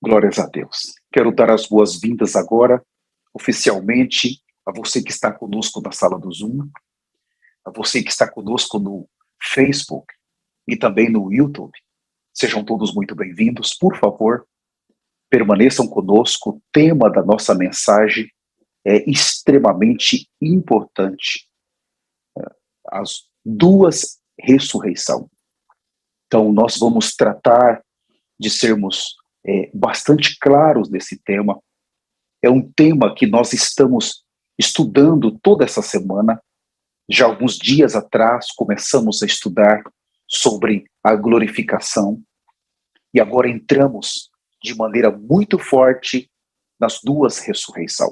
Glórias a Deus. Quero dar as boas-vindas agora, oficialmente, a você que está conosco na sala do Zoom, a você que está conosco no Facebook e também no YouTube. Sejam todos muito bem-vindos. Por favor, permaneçam conosco. O tema da nossa mensagem é extremamente importante. As duas ressurreições. Então, nós vamos tratar de sermos bastante claros nesse tema. É um tema que nós estamos estudando toda essa semana. Já alguns dias atrás começamos a estudar sobre a glorificação e agora entramos de maneira muito forte nas duas ressurreições.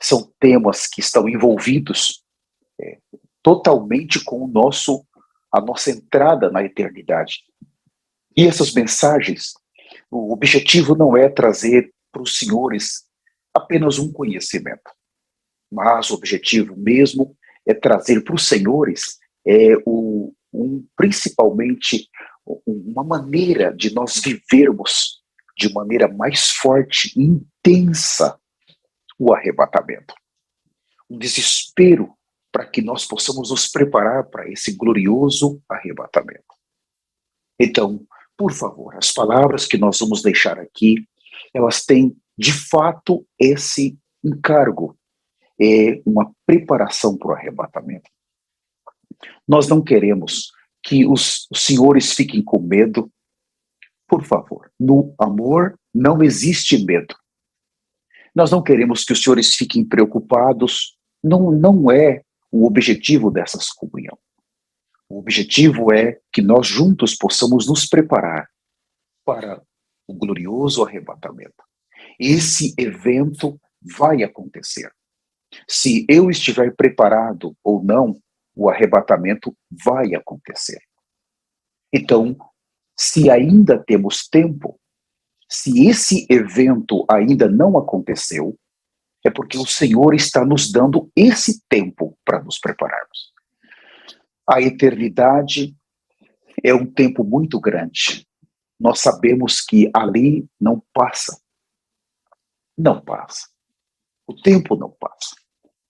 São temas que estão envolvidos totalmente com a nossa entrada na eternidade. E essas mensagens, o objetivo não é trazer para os senhores apenas um conhecimento, mas o objetivo mesmo é trazer para os senhores principalmente uma maneira de nós vivermos de maneira mais forte e intensa o arrebatamento. Um desespero para que nós possamos nos preparar para esse glorioso arrebatamento. Então, por favor, as palavras que nós vamos deixar aqui, elas têm, de fato, esse encargo. É uma preparação para o arrebatamento. Nós não queremos que os senhores fiquem com medo. Por favor, no amor não existe medo. Nós não queremos que os senhores fiquem preocupados. Não é o objetivo dessas comunhão. O objetivo é que nós juntos possamos nos preparar para o glorioso arrebatamento. Esse evento vai acontecer. Se eu estiver preparado ou não, o arrebatamento vai acontecer. Então, se ainda temos tempo, se esse evento ainda não aconteceu, é porque o Senhor está nos dando esse tempo para nos prepararmos. A eternidade é um tempo muito grande. Nós sabemos que ali não passa. Não passa. O tempo não passa.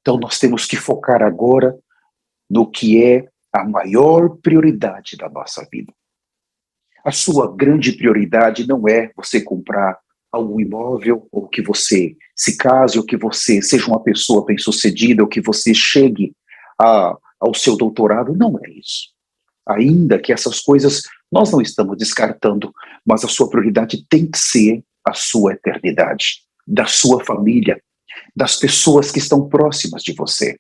Então nós temos que focar agora no que é a maior prioridade da nossa vida. A sua grande prioridade não é você comprar algum imóvel, ou que você se case, ou que você seja uma pessoa bem-sucedida, ou que você chegue ao seu doutorado. Não é isso. Ainda que essas coisas nós não estamos descartando, mas a sua prioridade tem que ser a sua eternidade, da sua família, das pessoas que estão próximas de você.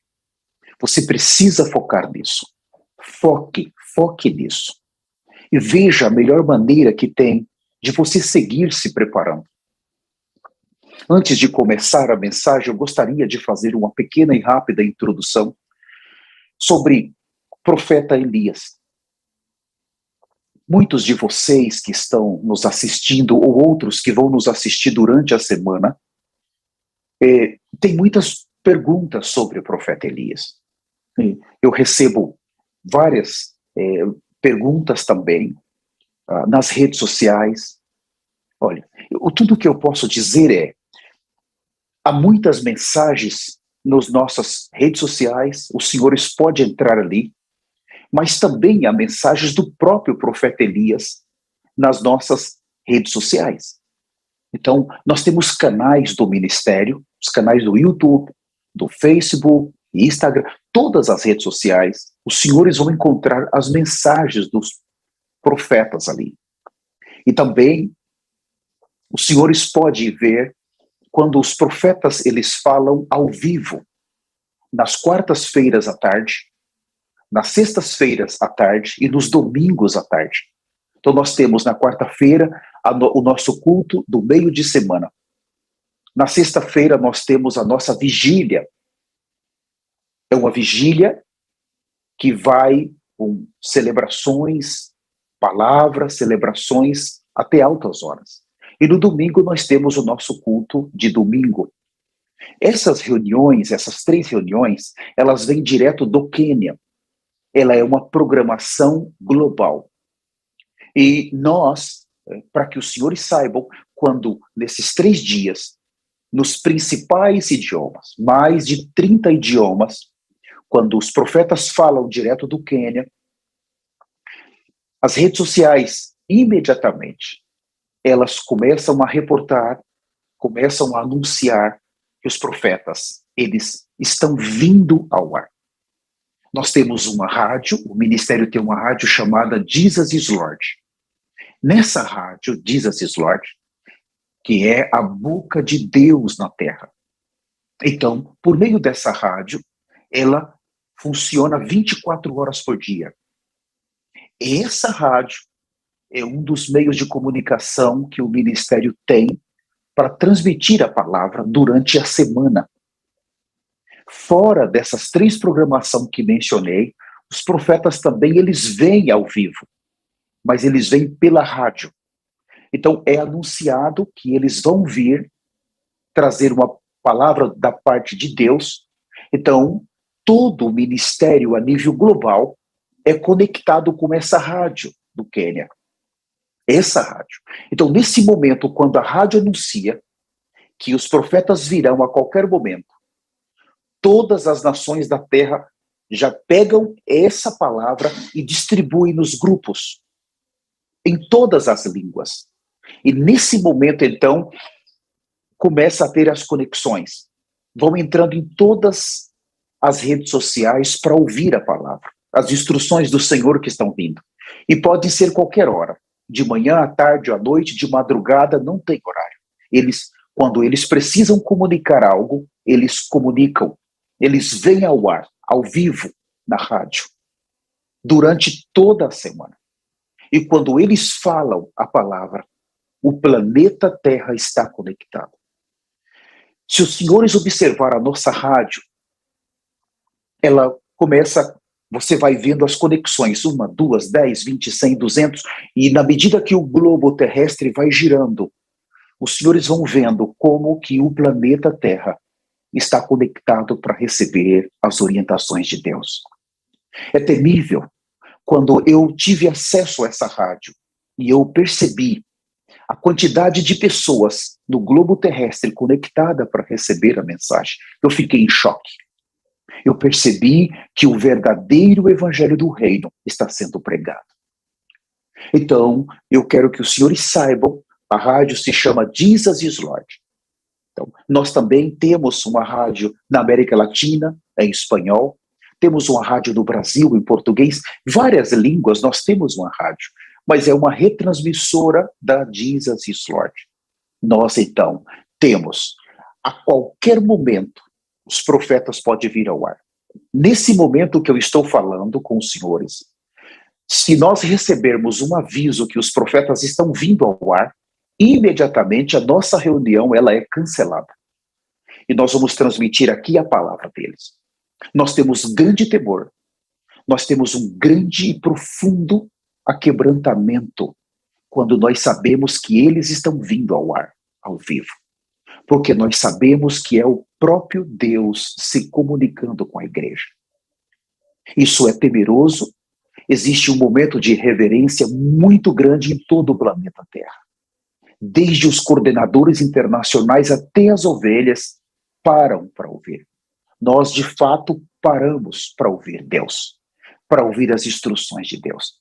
Você precisa focar nisso. Foque nisso. E veja a melhor maneira que tem de você seguir se preparando. Antes de começar a mensagem, eu gostaria de fazer uma pequena e rápida introdução sobre o profeta Elias. Muitos de vocês que estão nos assistindo, ou outros que vão nos assistir durante a semana, tem muitas perguntas sobre o profeta Elias. Eu recebo várias perguntas também nas redes sociais. Olha, tudo que eu posso dizer há muitas mensagens nas nossas redes sociais, os senhores podem entrar ali, mas também há mensagens do próprio profeta Elias nas nossas redes sociais. Então, nós temos canais do ministério, os canais do YouTube, do Facebook, Instagram, todas as redes sociais, os senhores vão encontrar as mensagens dos profetas ali. E também, os senhores podem ver quando os profetas, eles falam ao vivo, nas quartas-feiras à tarde, nas sextas-feiras à tarde e nos domingos à tarde. Então nós temos na quarta-feira o nosso culto do meio de semana. Na sexta-feira nós temos a nossa vigília. É uma vigília que vai com celebrações, palavras, celebrações até altas horas. E no domingo nós temos o nosso culto de domingo. Essas reuniões, essas 3 reuniões, elas vêm direto do Quênia. Ela é uma programação global. E nós para que os senhores saibam, quando nesses 3 dias, nos principais idiomas, mais de 30 idiomas, quando os profetas falam direto do Quênia, as redes sociais, imediatamente, elas começam a reportar, começam a anunciar que os profetas, eles estão vindo ao ar. Nós temos uma rádio, o ministério tem uma rádio chamada Jesus is Lord. Nessa rádio, Jesus is Lord, que é a boca de Deus na terra. Então, por meio dessa rádio, ela funciona 24 horas por dia. E essa rádio é um dos meios de comunicação que o ministério tem para transmitir a palavra durante a semana. Fora dessas 3 programações que mencionei, os profetas também, eles vêm ao vivo, mas eles vêm pela rádio. Então, é anunciado que eles vão vir trazer uma palavra da parte de Deus. Então, todo o ministério a nível global é conectado com essa rádio do Quênia. Essa rádio. Então, nesse momento, quando a rádio anuncia que os profetas virão a qualquer momento, todas as nações da terra já pegam essa palavra e distribuem nos grupos, em todas as línguas. E nesse momento, então, começa a ter as conexões. Vão entrando em todas as redes sociais para ouvir a palavra, as instruções do Senhor que estão vindo. E pode ser qualquer hora, de manhã, à tarde, à noite, de madrugada, não tem horário. Quando eles precisam comunicar algo, eles comunicam. Eles vêm ao ar, ao vivo, na rádio, durante toda a semana. E quando eles falam a palavra, o planeta Terra está conectado. Se os senhores observar a nossa rádio, ela começa, você vai vendo as conexões, 1, 2, 10, 20, 100, 200, e na medida que o globo terrestre vai girando, os senhores vão vendo como que o planeta Terra está conectado para receber as orientações de Deus. É temível. Quando eu tive acesso a essa rádio e eu percebi a quantidade de pessoas no globo terrestre conectada para receber a mensagem, eu fiquei em choque. Eu percebi que o verdadeiro evangelho do reino está sendo pregado. Então, eu quero que os senhores saibam, a rádio se chama Jesus is Lord. Então, nós também temos uma rádio na América Latina, em espanhol, temos uma rádio no Brasil, em português, várias línguas nós temos uma rádio, mas é uma retransmissora da Jesus is Lord. Nós, então, temos, a qualquer momento, os profetas podem vir ao ar. Nesse momento que eu estou falando com os senhores, se nós recebermos um aviso que os profetas estão vindo ao ar, imediatamente a nossa reunião ela é cancelada. E nós vamos transmitir aqui a palavra deles. Nós temos grande temor, nós temos um grande e profundo aquebrantamento quando nós sabemos que eles estão vindo ao ar, ao vivo. Porque nós sabemos que é o próprio Deus se comunicando com a igreja. Isso é temeroso, existe um momento de reverência muito grande em todo o planeta Terra. Desde os coordenadores internacionais até as ovelhas param para ouvir. Nós, de fato, paramos para ouvir Deus, para ouvir as instruções de Deus.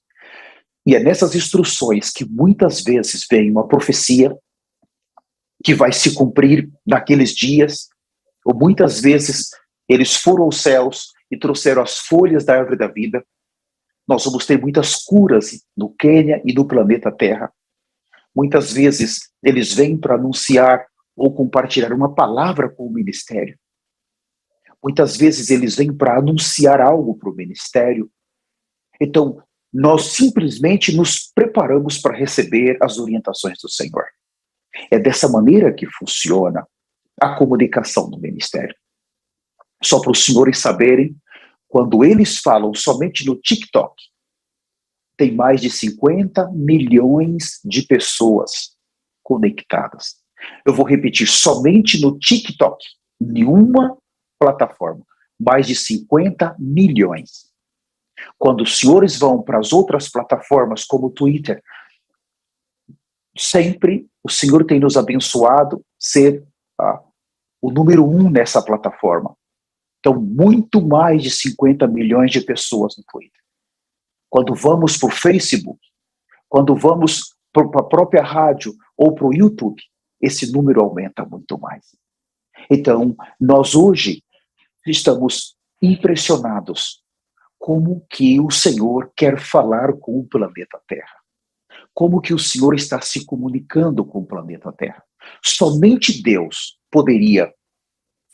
E é nessas instruções que muitas vezes vem uma profecia que vai se cumprir naqueles dias, ou muitas vezes eles foram aos céus e trouxeram as folhas da árvore da vida. Nós vamos ter muitas curas no Quênia e no planeta Terra. Muitas vezes eles vêm para anunciar ou compartilhar uma palavra com o ministério. Muitas vezes eles vêm para anunciar algo para o ministério. Então, nós simplesmente nos preparamos para receber as orientações do Senhor. É dessa maneira que funciona a comunicação no ministério. Só para os senhores saberem, quando eles falam somente no TikTok, tem mais de 50 milhões de pessoas conectadas. Eu vou repetir, somente no TikTok, nenhuma plataforma, mais de 50 milhões. Quando os senhores vão para as outras plataformas, como o Twitter, Sempre o Senhor tem nos abençoado ser o número 1 nessa plataforma. Então, muito mais de 50 milhões de pessoas no Twitter. Quando vamos para o Facebook, quando vamos para a própria rádio ou para o YouTube, esse número aumenta muito mais. Então, nós hoje estamos impressionados como que o Senhor quer falar com o planeta Terra. Como que o Senhor está se comunicando com o planeta Terra. Somente Deus poderia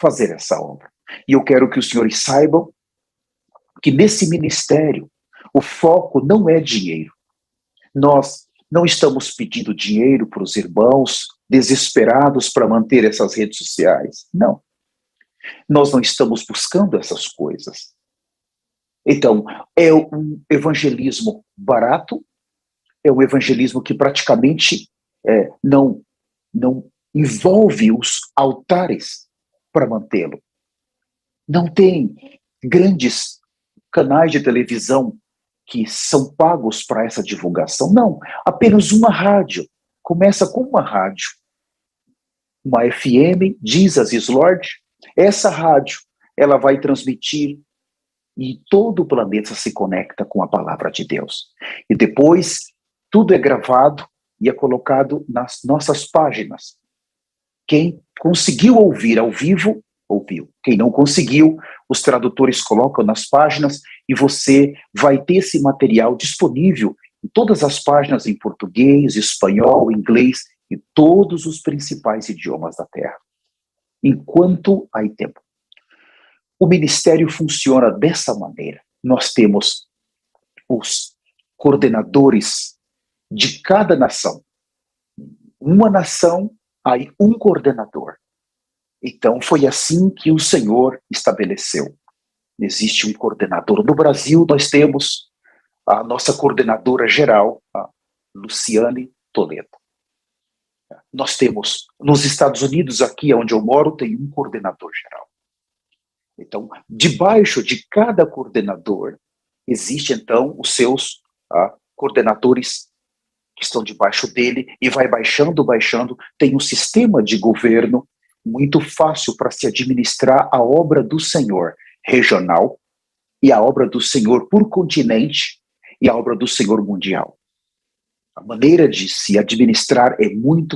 fazer essa obra. E eu quero que os senhores saibam que nesse ministério o foco não é dinheiro. Nós não estamos pedindo dinheiro para os irmãos desesperados para manter essas redes sociais. Não. Nós não estamos buscando essas coisas. Então, é um evangelismo barato, é um evangelismo que praticamente não envolve os altares para mantê-lo. Não tem grandes canais de televisão que são pagos para essa divulgação. Não, apenas uma rádio. Começa com uma rádio. Uma FM, Jesus is Lord. Essa rádio, ela vai transmitir e todo o planeta se conecta com a palavra de Deus. E depois, tudo é gravado e é colocado nas nossas páginas. Quem conseguiu ouvir ao vivo, ouviu. Quem não conseguiu, os tradutores colocam nas páginas e você vai ter esse material disponível em todas as páginas em português, espanhol, inglês e todos os principais idiomas da Terra. Enquanto há tempo. O ministério funciona dessa maneira. Nós temos os coordenadores de cada nação. Uma nação, aí um coordenador. Então, foi assim que o Senhor estabeleceu. Existe um coordenador. No Brasil, nós temos a nossa coordenadora geral, a Luciane Toledo. Nós temos, nos Estados Unidos, aqui onde eu moro, tem um coordenador geral. Então, debaixo de cada coordenador, existe, então, os seus coordenadores que estão debaixo dele, e vai baixando. Tem um sistema de governo muito fácil para se administrar a obra do Senhor regional, e a obra do Senhor por continente, e a obra do Senhor mundial. A maneira de se administrar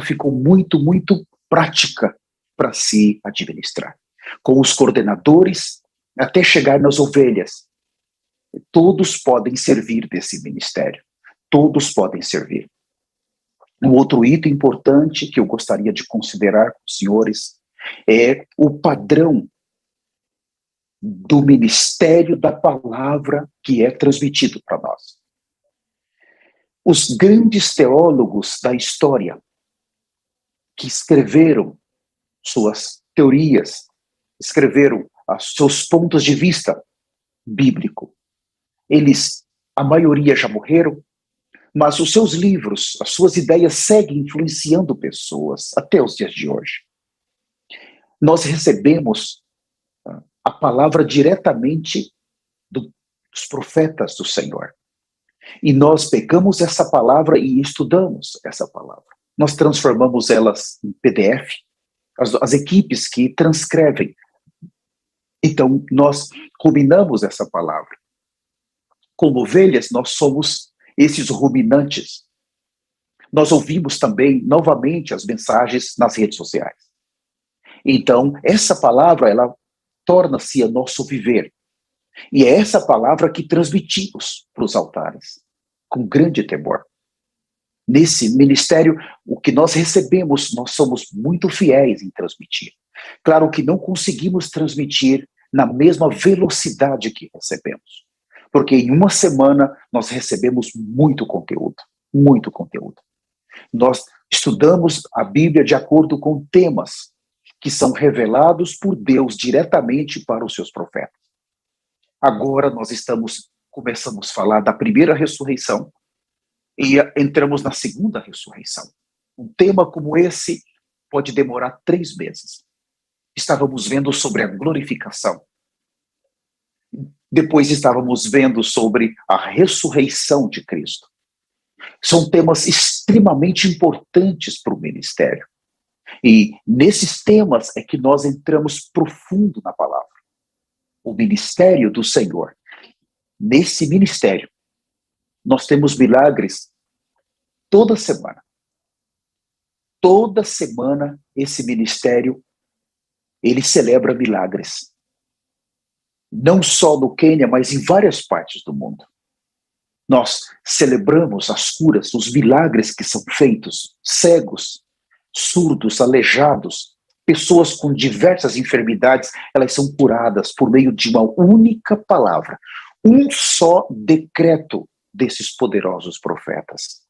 ficou muito prática para se administrar. Com os coordenadores, até chegar nas ovelhas. Todos podem servir desse ministério. Todos podem servir. Um outro item importante que eu gostaria de considerar com os senhores é o padrão do ministério da palavra que é transmitido para nós. Os grandes teólogos da história que escreveram suas teorias, escreveram seus pontos de vista bíblico. A maioria já morreram, mas os seus livros, as suas ideias seguem influenciando pessoas até os dias de hoje. Nós recebemos a palavra diretamente dos profetas do Senhor. E nós pegamos essa palavra e estudamos essa palavra. Nós transformamos elas em PDF, as equipes que transcrevem. Então, nós ruminamos essa palavra. Como ovelhas, nós somos esses ruminantes. Nós ouvimos também, novamente, as mensagens nas redes sociais. Então, essa palavra, ela torna-se a nosso viver. E é essa palavra que transmitimos para os altares, com grande temor. Nesse ministério, o que nós recebemos, nós somos muito fiéis em transmitir. Claro que não conseguimos transmitir na mesma velocidade que recebemos. Porque em uma semana nós recebemos muito conteúdo. Muito conteúdo. Nós estudamos a Bíblia de acordo com temas que são revelados por Deus diretamente para os seus profetas. Agora nós começamos a falar da primeira ressurreição e entramos na segunda ressurreição. Um tema como esse pode demorar 3 meses. Estávamos vendo sobre a glorificação. Depois estávamos vendo sobre a ressurreição de Cristo. São temas extremamente importantes para o ministério. E nesses temas é que nós entramos profundo na palavra. O ministério do Senhor. Nesse ministério, nós temos milagres toda semana. Toda semana, esse ministério, ele celebra milagres. Não só no Quênia, mas em várias partes do mundo. Nós celebramos as curas, os milagres que são feitos, cegos, surdos, aleijados, pessoas com diversas enfermidades, elas são curadas por meio de uma única palavra, um só decreto desses poderosos profetas.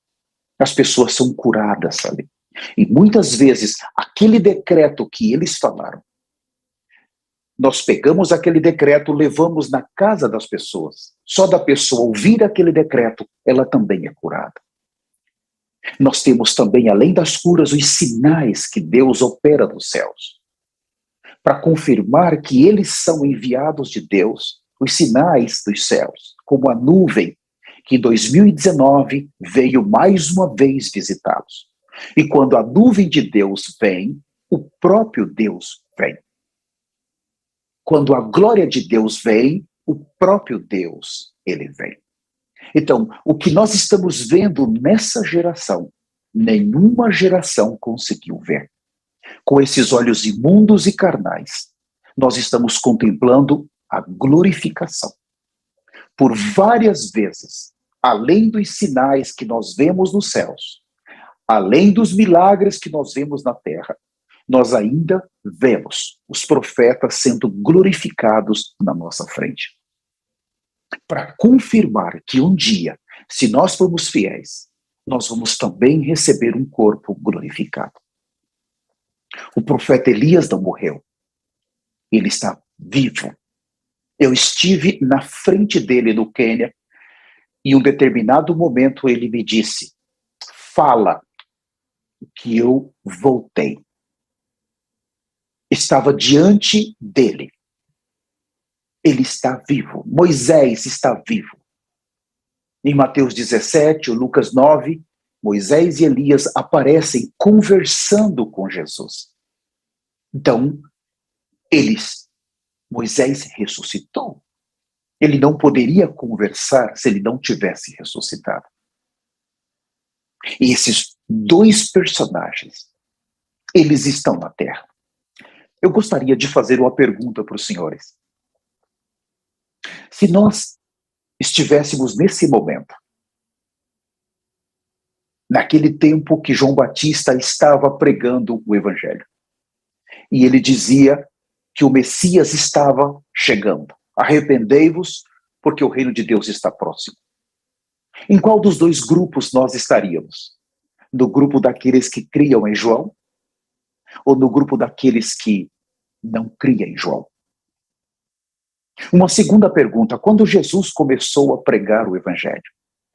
As pessoas são curadas ali. E muitas vezes, aquele decreto que eles falaram, nós pegamos aquele decreto, levamos na casa das pessoas. Só da pessoa ouvir aquele decreto, ela também é curada. Nós temos também, além das curas, os sinais que Deus opera nos céus. Para confirmar que eles são enviados de Deus, os sinais dos céus, como a nuvem, que em 2019 veio mais uma vez visitá-los. E quando a nuvem de Deus vem, o próprio Deus vem. Quando a glória de Deus vem, o próprio Deus, ele vem. Então, o que nós estamos vendo nessa geração, nenhuma geração conseguiu ver. Com esses olhos imundos e carnais, nós estamos contemplando a glorificação. Por várias vezes, além dos sinais que nós vemos nos céus, além dos milagres que nós vemos na terra, nós ainda vemos os profetas sendo glorificados na nossa frente. Para confirmar que um dia, se nós formos fiéis, nós vamos também receber um corpo glorificado. O profeta Elias não morreu. Ele está vivo. Eu estive na frente dele no Quênia e em um determinado momento ele me disse: fala que eu voltei. Estava diante dele. Ele está vivo. Moisés está vivo. Em Mateus 17, ou Lucas 9, Moisés e Elias aparecem conversando com Jesus. Então, Moisés ressuscitou. Ele não poderia conversar se ele não tivesse ressuscitado. E esses dois personagens, eles estão na terra. Eu gostaria de fazer uma pergunta para os senhores. Se nós estivéssemos nesse momento, naquele tempo que João Batista estava pregando o Evangelho, e ele dizia que o Messias estava chegando. Arrependei-vos, porque o reino de Deus está próximo. Em qual dos dois grupos nós estaríamos? No grupo daqueles que criam em João? Ou no grupo daqueles que não criam em João? Uma segunda pergunta: quando Jesus começou a pregar o Evangelho,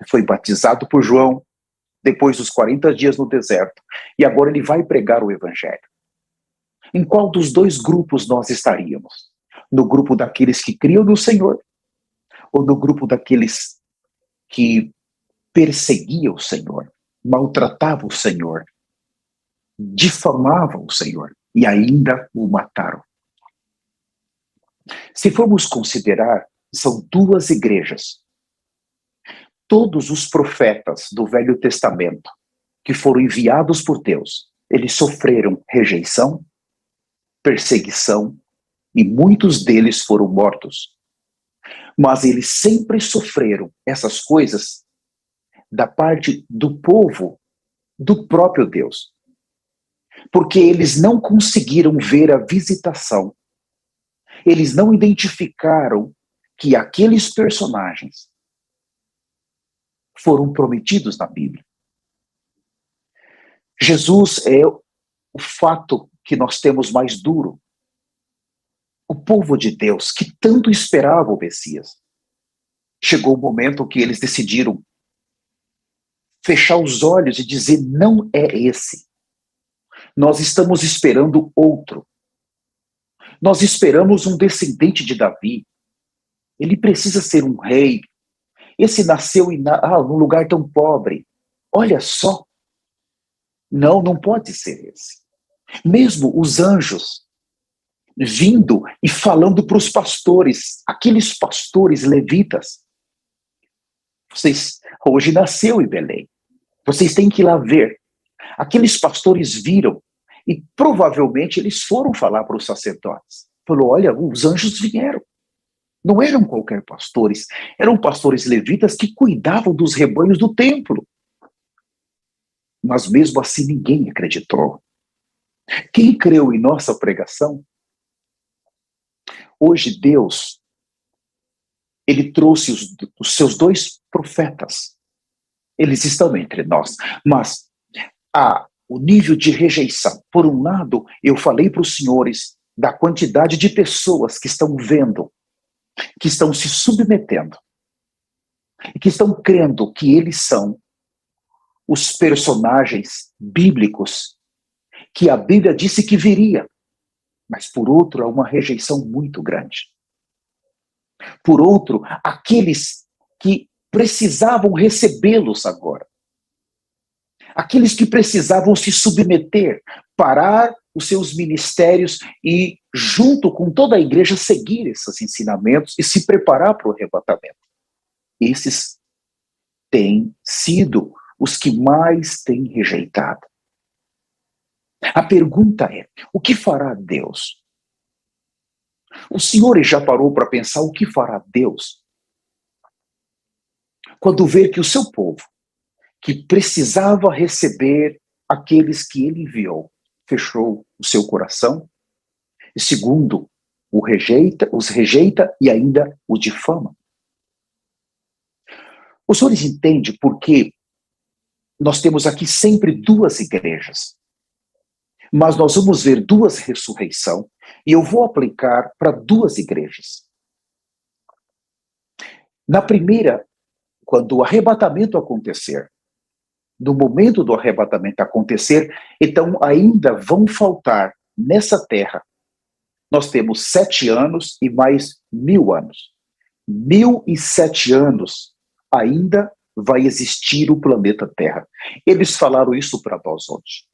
foi batizado por João, depois dos 40 dias no deserto, e agora ele vai pregar o Evangelho. Em qual dos dois grupos nós estaríamos? No grupo daqueles que criam no Senhor? Ou no grupo daqueles que perseguiam o Senhor, maltratavam o Senhor, difamavam o Senhor e ainda o mataram? Se formos considerar, são duas igrejas. Todos os profetas do Velho Testamento que foram enviados por Deus, eles sofreram rejeição, perseguição, e muitos deles foram mortos. Mas eles sempre sofreram essas coisas da parte do povo, do próprio Deus. Porque eles não conseguiram ver a visitação. Eles não identificaram que aqueles personagens foram prometidos na Bíblia. Jesus é o fato que nós temos mais duro. O povo de Deus, que tanto esperava o Messias, chegou o momento que eles decidiram fechar os olhos e dizer: não é esse. Nós estamos esperando outro. Nós esperamos um descendente de Davi. Ele precisa ser um rei. Esse nasceu num lugar tão pobre. Olha só, não pode ser esse. Mesmo os anjos vindo e falando para os pastores, aqueles pastores levitas, vocês, hoje nasceu em Belém, vocês têm que ir lá ver. Aqueles pastores viram e provavelmente eles foram falar para os sacerdotes. Falou, olha, os anjos vieram. Não eram qualquer pastores, eram pastores levitas que cuidavam dos rebanhos do templo. Mas mesmo assim ninguém acreditou. Quem creu em nossa pregação? Hoje Deus, ele trouxe os seus 2 profetas. Eles estão entre nós, mas o nível de rejeição. Por um lado, eu falei para os senhores da quantidade de pessoas que estão vendo, que estão se submetendo, e que estão crendo que eles são os personagens bíblicos que a Bíblia disse que viria. Mas, por outro, há uma rejeição muito grande. Por outro, aqueles que precisavam recebê-los agora. Aqueles que precisavam se submeter, parar os seus ministérios e, junto com toda a igreja, seguir esses ensinamentos e se preparar para o arrebatamento. Esses têm sido os que mais têm rejeitado. A pergunta é, o que fará Deus? Os senhores já parou para pensar o que fará Deus? Quando ver que o seu povo, que precisava receber aqueles que ele enviou, fechou o seu coração, e segundo, os rejeita e ainda o difama. Os senhores entendem por que nós temos aqui sempre 2 igrejas, mas nós vamos ver 2 ressurreições, e eu vou aplicar para 2 igrejas. Na primeira, quando o arrebatamento acontecer, no momento do arrebatamento acontecer, então ainda vão faltar nessa terra, nós temos 7 anos e mais 1000 anos. 1007 anos ainda vai existir o planeta Terra. Eles falaram isso para nós hoje.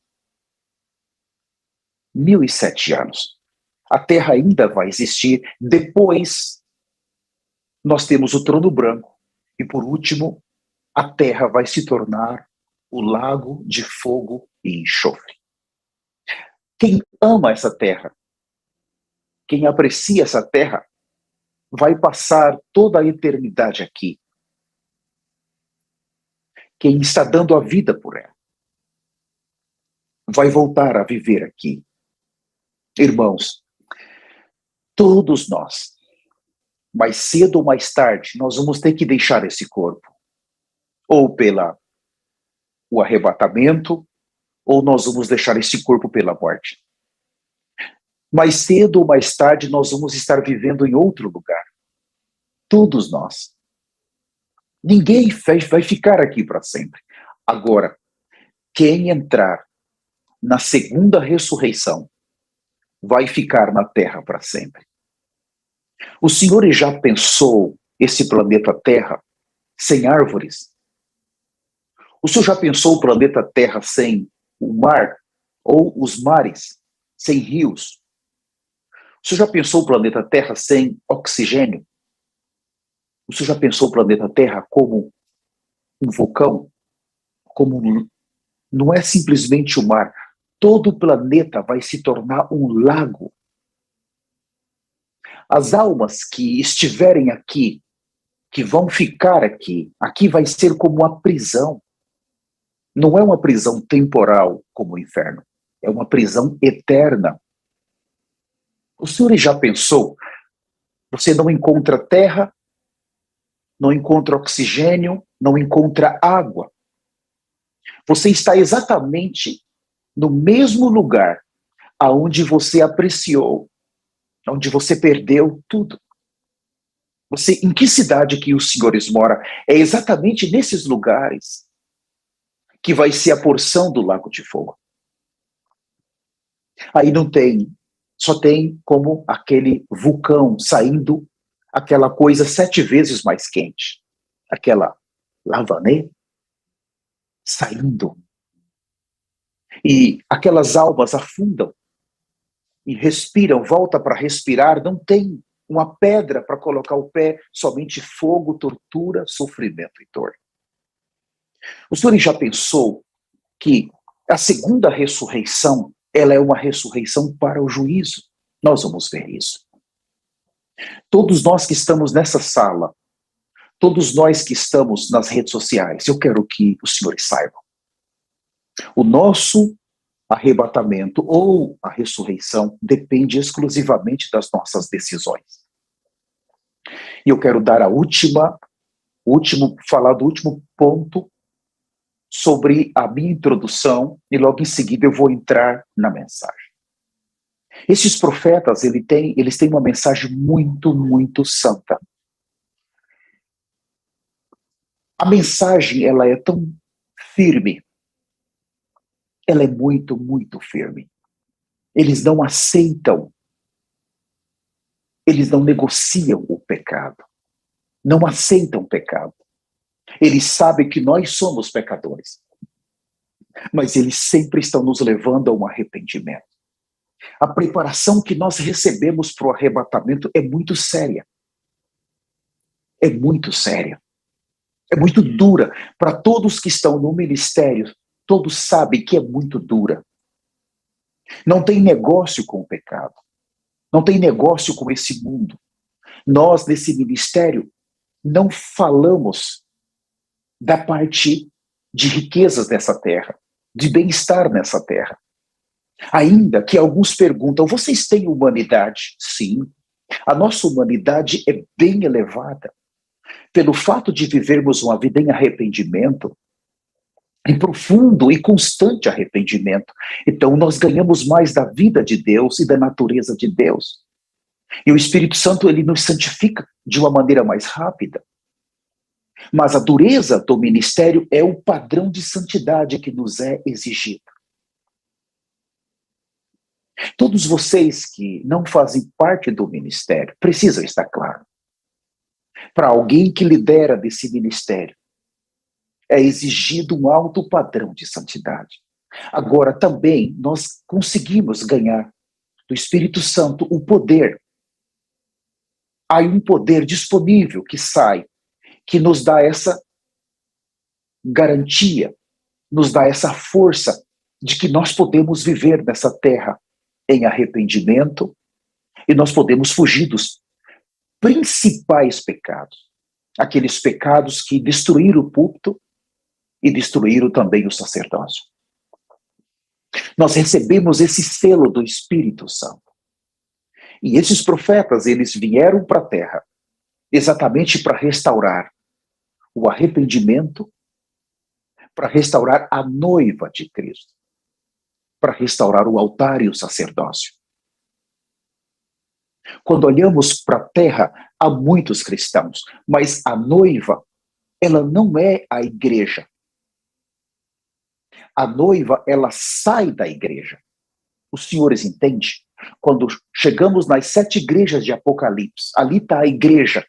1007 anos. A Terra ainda vai existir. Depois, nós temos o trono branco. E por último, a Terra vai se tornar o lago de fogo e enxofre. Quem ama essa terra, quem aprecia essa terra, vai passar toda a eternidade aqui. Quem está dando a vida por ela, vai voltar a viver aqui. Irmãos, todos nós, mais cedo ou mais tarde, nós vamos ter que deixar esse corpo. Ou o arrebatamento, ou nós vamos deixar esse corpo pela morte. Mais cedo ou mais tarde, nós vamos estar vivendo em outro lugar. Todos nós. Ninguém vai ficar aqui para sempre. Agora, quem entrar na segunda ressurreição vai ficar na Terra para sempre. O Senhor já pensou esse planeta Terra sem árvores? O Senhor já pensou o planeta Terra sem o mar? Ou os mares sem rios? O Senhor já pensou o planeta Terra sem oxigênio? O Senhor já pensou o planeta Terra como um vulcão? Não é simplesmente o mar. Todo o planeta vai se tornar um lago. As almas que estiverem aqui, que vão ficar aqui vai ser como uma prisão. Não é uma prisão temporal como o inferno. É uma prisão eterna. O Senhor já pensou? Você não encontra terra, não encontra oxigênio, não encontra água. Você está exatamente no mesmo lugar aonde você apreciou, onde você perdeu tudo. Em que cidade que os senhores moram? É exatamente nesses lugares que vai ser a porção do lago de fogo. Aí não tem, só tem como aquele vulcão saindo, aquela coisa 7 vezes mais quente, aquela lava, né? saindo. E aquelas almas afundam e respiram, volta para respirar, não tem uma pedra para colocar o pé, somente fogo, tortura, sofrimento e dor. O senhor já pensou que a segunda ressurreição, ela é uma ressurreição para o juízo? Nós vamos ver isso. Todos nós que estamos nessa sala, todos nós que estamos nas redes sociais, eu quero que os senhores saibam. O nosso arrebatamento ou a ressurreição depende exclusivamente das nossas decisões. E eu quero dar falar do último ponto sobre a minha introdução e logo em seguida eu vou entrar na mensagem. Esses profetas, eles têm uma mensagem muito, muito santa. A mensagem, ela é tão firme. Ela é muito, muito firme. Eles não aceitam, eles não negociam o pecado. Não aceitam o pecado. Eles sabem que nós somos pecadores. Mas eles sempre estão nos levando a um arrependimento. A preparação que nós recebemos para o arrebatamento é muito séria. É muito séria. É muito dura. Para todos que estão no ministério, todos sabem que é muito dura. Não tem negócio com o pecado. Não tem negócio com esse mundo. Nós, nesse ministério, não falamos da parte de riquezas dessa terra, de bem-estar nessa terra. Ainda que alguns perguntam, vocês têm humanidade? Sim. A nossa humanidade é bem elevada. Pelo fato de vivermos uma vida em arrependimento, em profundo e constante arrependimento. Então, nós ganhamos mais da vida de Deus e da natureza de Deus. E o Espírito Santo, ele nos santifica de uma maneira mais rápida. Mas a dureza do ministério é o padrão de santidade que nos é exigido. Todos vocês que não fazem parte do ministério, precisam estar claro. Para alguém que lidera desse ministério, é exigido um alto padrão de santidade. Agora, também, nós conseguimos ganhar do Espírito Santo o poder. Há um poder disponível que sai, que nos dá essa garantia, nos dá essa força de que nós podemos viver nessa terra em arrependimento e nós podemos fugir dos principais pecados. Aqueles pecados que destruíram o púlpito e destruíram também o sacerdócio. Nós recebemos esse selo do Espírito Santo. E esses profetas, eles vieram para a terra exatamente para restaurar o arrependimento, para restaurar a noiva de Cristo, para restaurar o altar e o sacerdócio. Quando olhamos para a terra, há muitos cristãos, mas a noiva, ela não é a igreja. A noiva, ela sai da igreja. Os senhores entendem? Quando chegamos nas 7 igrejas de Apocalipse, ali está a igreja.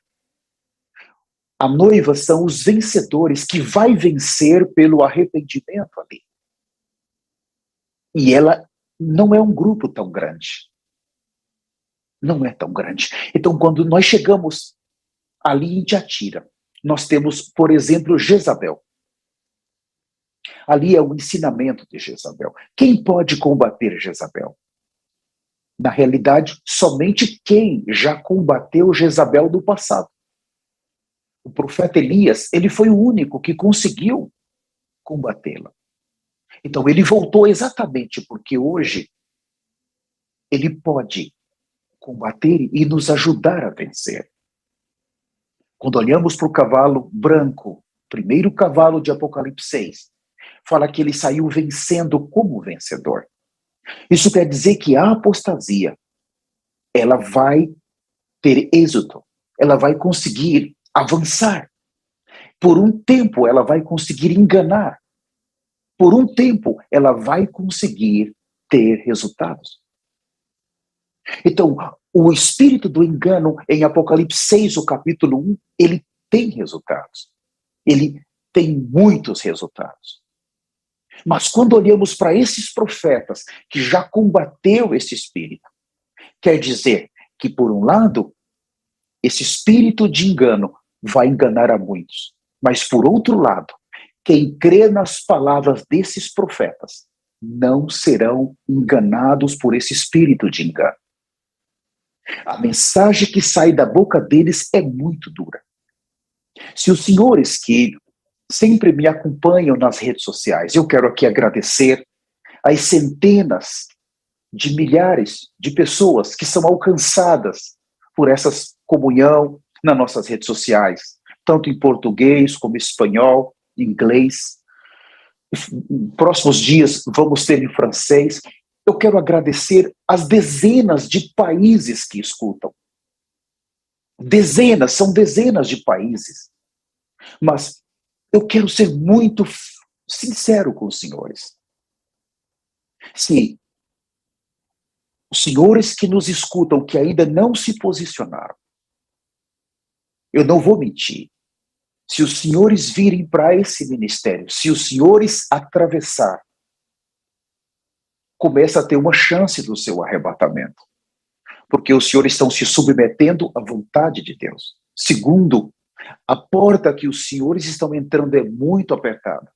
A noiva são os vencedores que vai vencer pelo arrependimento ali. E ela não é um grupo tão grande. Não é tão grande. Então, quando nós chegamos ali em Tiatira, nós temos, por exemplo, Jezabel. Ali é o ensinamento de Jezabel. Quem pode combater Jezabel? Na realidade, somente quem já combateu Jezabel no passado. O profeta Elias, ele foi o único que conseguiu combatê-la. Então, ele voltou exatamente porque hoje ele pode combater e nos ajudar a vencer. Quando olhamos para o cavalo branco, primeiro cavalo de Apocalipse 6, fala que ele saiu vencendo como vencedor. Isso quer dizer que a apostasia, ela vai ter êxito, ela vai conseguir avançar. Por um tempo, ela vai conseguir enganar. Por um tempo, ela vai conseguir ter resultados. Então, o espírito do engano, em Apocalipse 6, o capítulo 1, ele tem resultados. Ele tem muitos resultados. Mas quando olhamos para esses profetas que já combateu esse espírito, quer dizer que, por um lado, esse espírito de engano vai enganar a muitos. Mas, por outro lado, quem crê nas palavras desses profetas não serão enganados por esse espírito de engano. A mensagem que sai da boca deles é muito dura. Se os senhores que sempre me acompanham nas redes sociais, eu quero aqui agradecer às centenas de milhares de pessoas que são alcançadas por essa comunhão nas nossas redes sociais, tanto em português como espanhol, inglês. Próximos dias vamos ter em francês. Eu quero agradecer às dezenas de países que escutam. São dezenas de países. Mas eu quero ser muito sincero com os senhores. Se os senhores que nos escutam, que ainda não se posicionaram, eu não vou mentir. Se os senhores virem para esse ministério, se os senhores atravessar, começa a ter uma chance do seu arrebatamento. Porque os senhores estão se submetendo à vontade de Deus. Segundo, a porta que os senhores estão entrando é muito apertada.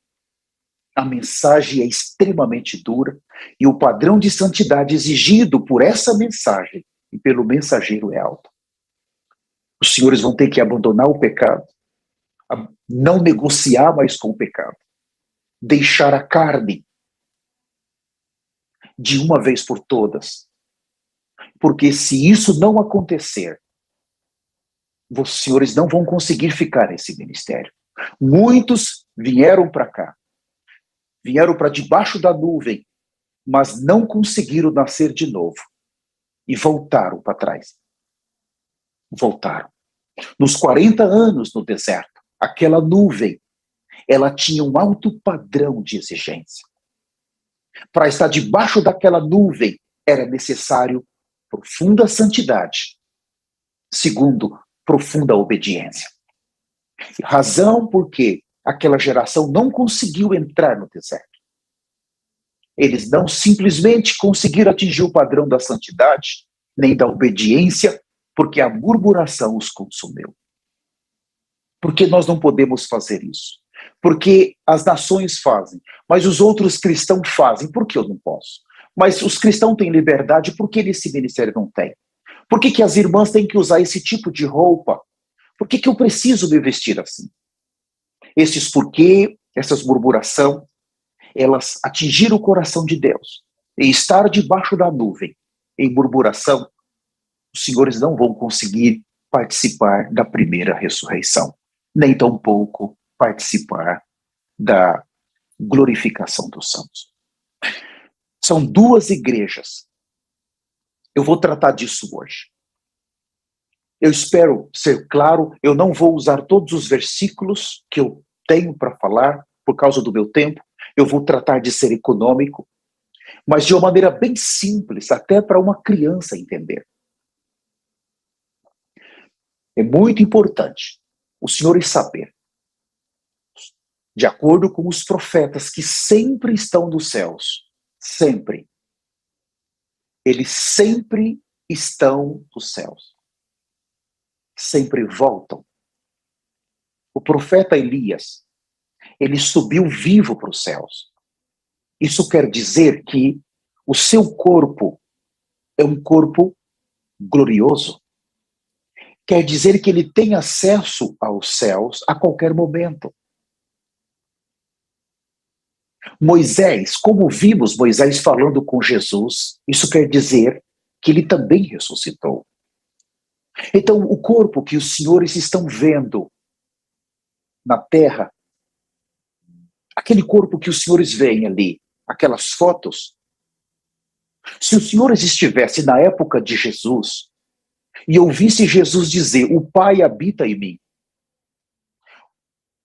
A mensagem é extremamente dura e o padrão de santidade exigido por essa mensagem e pelo mensageiro é alto. Os senhores vão ter que abandonar o pecado, não negociar mais com o pecado, deixar a carne de uma vez por todas. Porque se isso não acontecer, os senhores não vão conseguir ficar nesse ministério. Muitos vieram para cá, vieram para debaixo da nuvem, mas não conseguiram nascer de novo. E voltaram para trás. Voltaram. Nos 40 anos no deserto, aquela nuvem, ela tinha um alto padrão de exigência. Para estar debaixo daquela nuvem, era necessário profunda santidade. Segundo, profunda obediência. Razão porque aquela geração não conseguiu entrar no deserto. Eles não simplesmente conseguiram atingir o padrão da santidade, nem da obediência, porque a murmuração os consumiu. Por que nós não podemos fazer isso? Porque as nações fazem, mas os outros cristãos fazem, por que eu não posso? Mas os cristãos têm liberdade, por que esse ministério não tem? Por que as irmãs têm que usar esse tipo de roupa? Por que eu preciso me vestir assim? Esses porquê, essas murmuração, elas atingiram o coração de Deus. E estar debaixo da nuvem, em murmuração, os senhores não vão conseguir participar da primeira ressurreição, nem tampouco participar da glorificação dos santos. São duas igrejas. Eu vou tratar disso hoje. Eu espero ser claro, eu não vou usar todos os versículos que eu tenho para falar, por causa do meu tempo. Eu vou tratar de ser econômico, mas de uma maneira bem simples, até para uma criança entender. É muito importante os senhores saber, de acordo com os profetas que sempre estão nos céus, sempre, eles sempre estão nos céus, sempre voltam. O profeta Elias, ele subiu vivo para os céus. Isso quer dizer que o seu corpo é um corpo glorioso. Quer dizer que ele tem acesso aos céus a qualquer momento. Moisés, como vimos Moisés falando com Jesus, isso quer dizer que ele também ressuscitou. Então, o corpo que os senhores estão vendo na terra, aquele corpo que os senhores veem ali, aquelas fotos, se os senhores estivessem na época de Jesus e ouvisse Jesus dizer, o Pai habita em mim,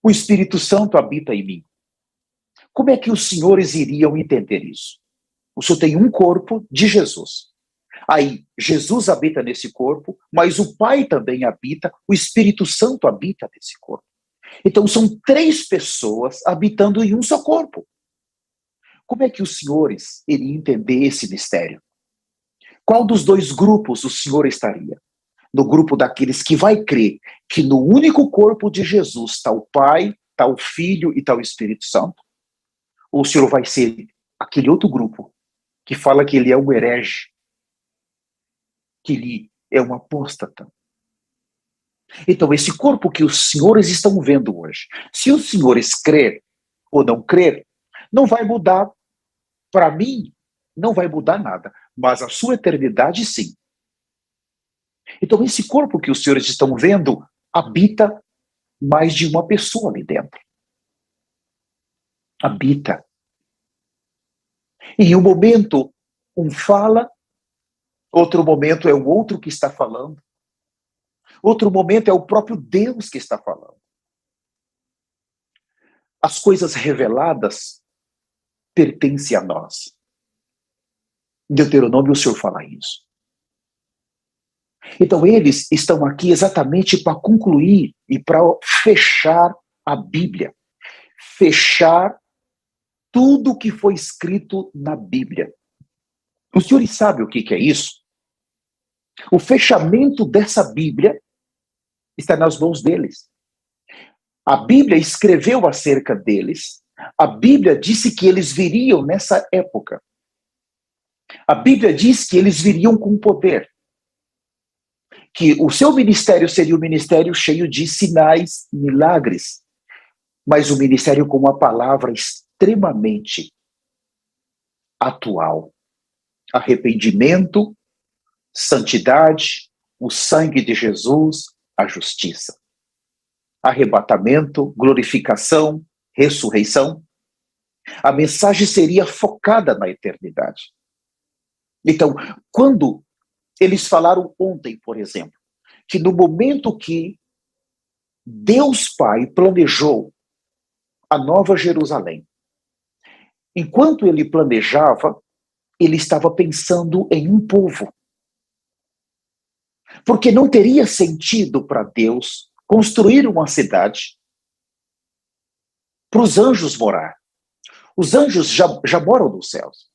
o Espírito Santo habita em mim, como é que os senhores iriam entender isso? O senhor tem um corpo de Jesus. Aí, Jesus habita nesse corpo, mas o Pai também habita, o Espírito Santo habita nesse corpo. Então, são 3 pessoas habitando em um só corpo. Como é que os senhores iriam entender esse mistério? Qual dos dois grupos o senhor estaria? No grupo daqueles que vai crer que no único corpo de Jesus está o Pai, está o Filho e está o Espírito Santo? Ou o senhor vai ser aquele outro grupo que fala que ele é um herege, que ele é um apóstata? Então, esse corpo que os senhores estão vendo hoje, se os senhores crer ou não crer, não vai mudar, para mim, não vai mudar nada, mas a sua eternidade sim. Então, esse corpo que os senhores estão vendo habita mais de uma pessoa ali dentro. Habita. E em um momento, um fala, outro momento é o outro que está falando, outro momento é o próprio Deus que está falando. As coisas reveladas pertencem a nós. Em Deuteronômio, o Senhor fala isso. Então, eles estão aqui exatamente para concluir e para fechar a Bíblia. Fechar tudo o que foi escrito na Bíblia. Os senhores sabem o que é isso? O fechamento dessa Bíblia está nas mãos deles. A Bíblia escreveu acerca deles. A Bíblia disse que eles viriam nessa época. A Bíblia diz que eles viriam com poder. Que o seu ministério seria um ministério cheio de sinais, milagres, mas um ministério com uma palavra extremamente atual. Arrependimento, santidade, o sangue de Jesus, a justiça. Arrebatamento, glorificação, ressurreição. A mensagem seria focada na eternidade. Então, quando eles falaram ontem, por exemplo, que no momento que Deus Pai planejou a Nova Jerusalém, enquanto ele planejava, ele estava pensando em um povo. Porque não teria sentido para Deus construir uma cidade para os anjos morar. Os anjos já moram nos céus.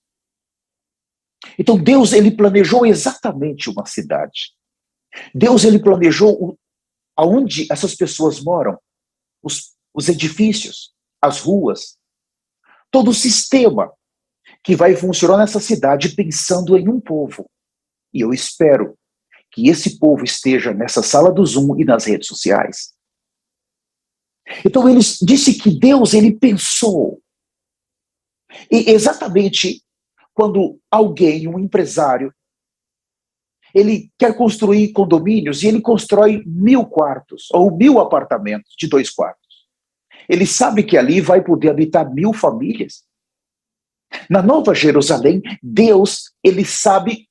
Então Deus, ele planejou exatamente uma cidade. Deus, ele planejou aonde essas pessoas moram, os edifícios, as ruas, todo o sistema que vai funcionar nessa cidade pensando em um povo. E eu espero que esse povo esteja nessa sala do Zoom e nas redes sociais. Então ele disse que Deus, ele pensou. E exatamente quando alguém, um empresário, ele quer construir condomínios e ele constrói 1000 quartos ou 1000 apartamentos de 2 quartos. Ele sabe que ali vai poder habitar 1000 famílias. Na Nova Jerusalém, Deus, ele sabe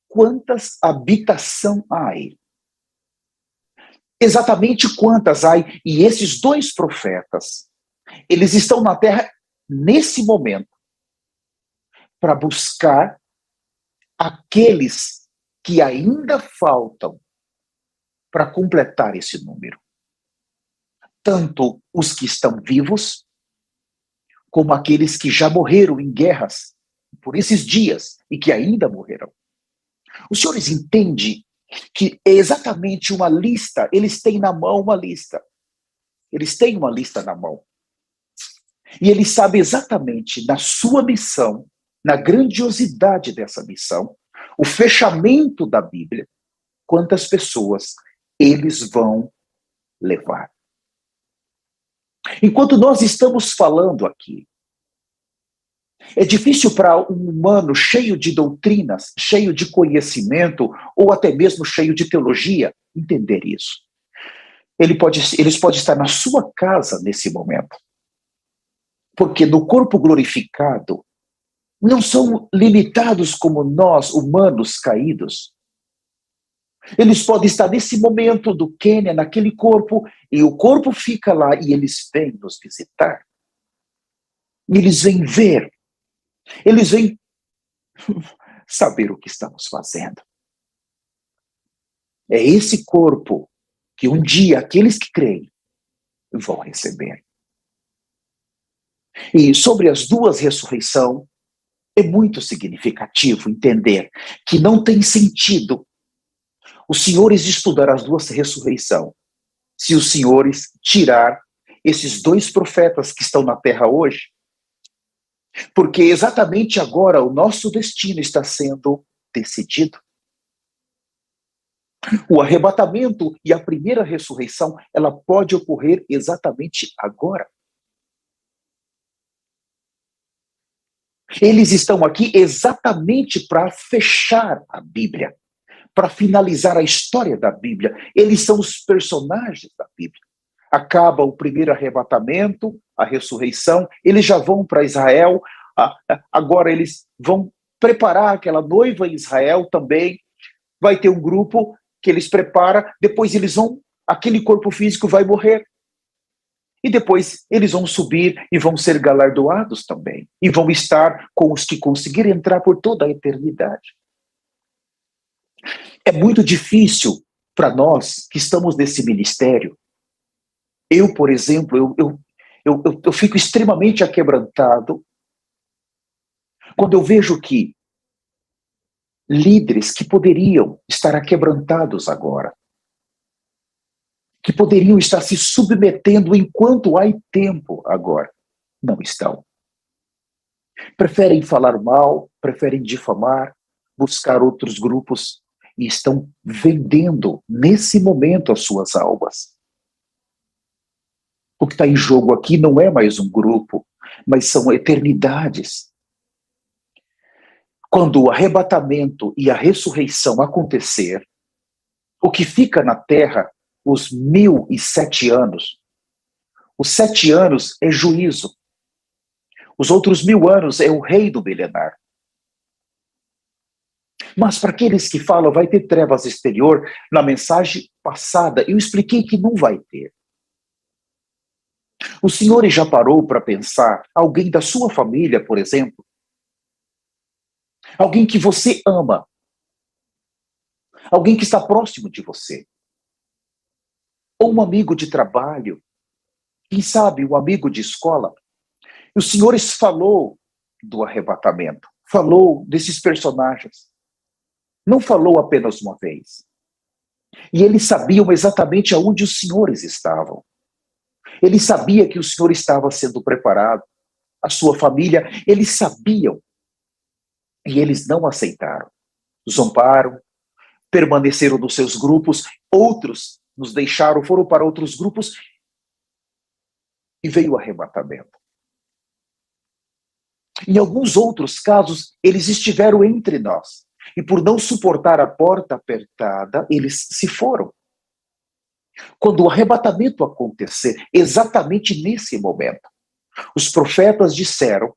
quantas habitação há aí. Exatamente quantas há. E esses 2 profetas, eles estão na terra nesse momento para buscar aqueles que ainda faltam para completar esse número. Tanto os que estão vivos, como aqueles que já morreram em guerras por esses dias e que ainda morrerão. Os senhores entendem que é exatamente uma lista, eles têm na mão uma lista. Eles têm uma lista na mão. E eles sabem exatamente na sua missão, na grandiosidade dessa missão, o fechamento da Bíblia, quantas pessoas eles vão levar. Enquanto nós estamos falando aqui, é difícil para um humano cheio de doutrinas, cheio de conhecimento, ou até mesmo cheio de teologia, entender isso. Eles podem estar na sua casa nesse momento. Porque no corpo glorificado, não são limitados como nós, humanos caídos. Eles podem estar nesse momento do Quênia, naquele corpo, e o corpo fica lá, e eles vêm nos visitar. E eles vêm ver. Eles vêm saber o que estamos fazendo. É esse corpo que um dia aqueles que creem vão receber. E sobre as duas ressurreições, é muito significativo entender que não tem sentido os senhores estudar as duas ressurreições se os senhores tirar esses dois profetas que estão na terra hoje, porque exatamente agora o nosso destino está sendo decidido. O arrebatamento e a primeira ressurreição, ela pode ocorrer exatamente agora. Eles estão aqui exatamente para fechar a Bíblia, para finalizar a história da Bíblia. Eles são os personagens da Bíblia. Acaba o primeiro arrebatamento, a ressurreição, eles já vão para Israel, agora eles vão preparar aquela noiva em Israel também, vai ter um grupo que eles preparam, depois eles vão, aquele corpo físico vai morrer. E depois eles vão subir e vão ser galardoados também. E vão estar com os que conseguirem entrar por toda a eternidade. É muito difícil para nós que estamos nesse ministério. Eu, por exemplo, eu fico extremamente aquebrantado quando eu vejo que líderes que poderiam estar aquebrantados agora, que poderiam estar se submetendo enquanto há tempo agora, não estão. Preferem falar mal, preferem difamar, buscar outros grupos e estão vendendo nesse momento as suas almas. O que está em jogo aqui não é mais um grupo, mas são eternidades. Quando o arrebatamento e a ressurreição acontecer, o que fica na terra, os 1007 anos, os 7 anos é juízo. Os outros 1000 anos é o reino milenar. Mas para aqueles que falam vai ter trevas exterior, na mensagem passada eu expliquei que não vai ter. O senhor já parou para pensar, alguém da sua família, por exemplo, alguém que você ama, alguém que está próximo de você, ou um amigo de trabalho, quem sabe um amigo de escola, e o senhor falou do arrebatamento, falou desses personagens, não falou apenas uma vez. E eles sabiam exatamente aonde os senhores estavam. Ele sabia que o senhor estava sendo preparado, a sua família, eles sabiam. E eles não aceitaram. Zombaram, permaneceram nos seus grupos, outros nos deixaram, foram para outros grupos, e veio o arrebatamento. Em alguns outros casos, eles estiveram entre nós, e por não suportar a porta apertada, eles se foram. Quando o arrebatamento acontecer, exatamente nesse momento, os profetas disseram,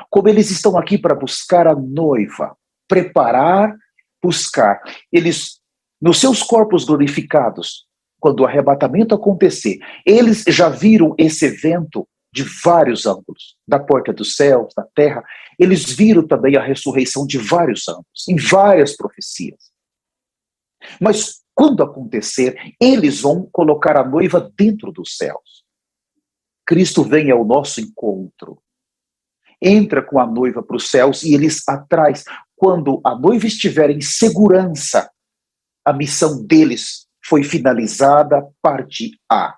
como eles estão aqui para buscar a noiva, preparar, buscar, eles, nos seus corpos glorificados, quando o arrebatamento acontecer, eles já viram esse evento de vários ângulos, da porta dos céus, da terra, eles viram também a ressurreição de vários ângulos, em várias profecias. Mas quando acontecer, eles vão colocar a noiva dentro dos céus. Cristo vem ao nosso encontro, entra com a noiva para os céus e eles atrás. Quando a noiva estiver em segurança, a missão deles foi finalizada, parte A.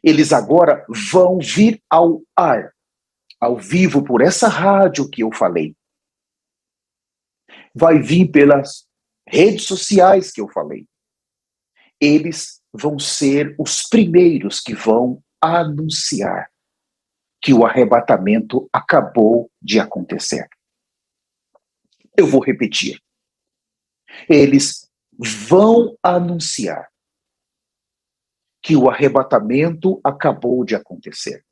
Eles agora vão vir ao ar, ao vivo, por essa rádio que eu falei. Vai vir pelas redes sociais que eu falei. Eles vão ser os primeiros que vão anunciar que o arrebatamento acabou de acontecer. Eu vou repetir. Eles vão anunciar que o arrebatamento acabou de acontecer.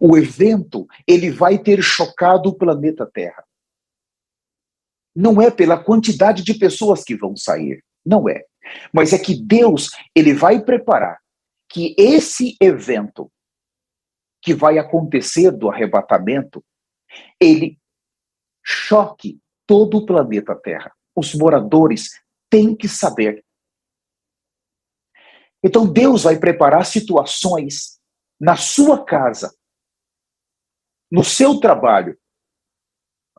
O evento, ele vai ter chocado o planeta Terra. Não é pela quantidade de pessoas que vão sair, não é. Mas é que Deus, ele vai preparar que esse evento que vai acontecer do arrebatamento, ele choque todo o planeta Terra. Os moradores têm que saber Então Deus vai preparar situações na sua casa, no seu trabalho,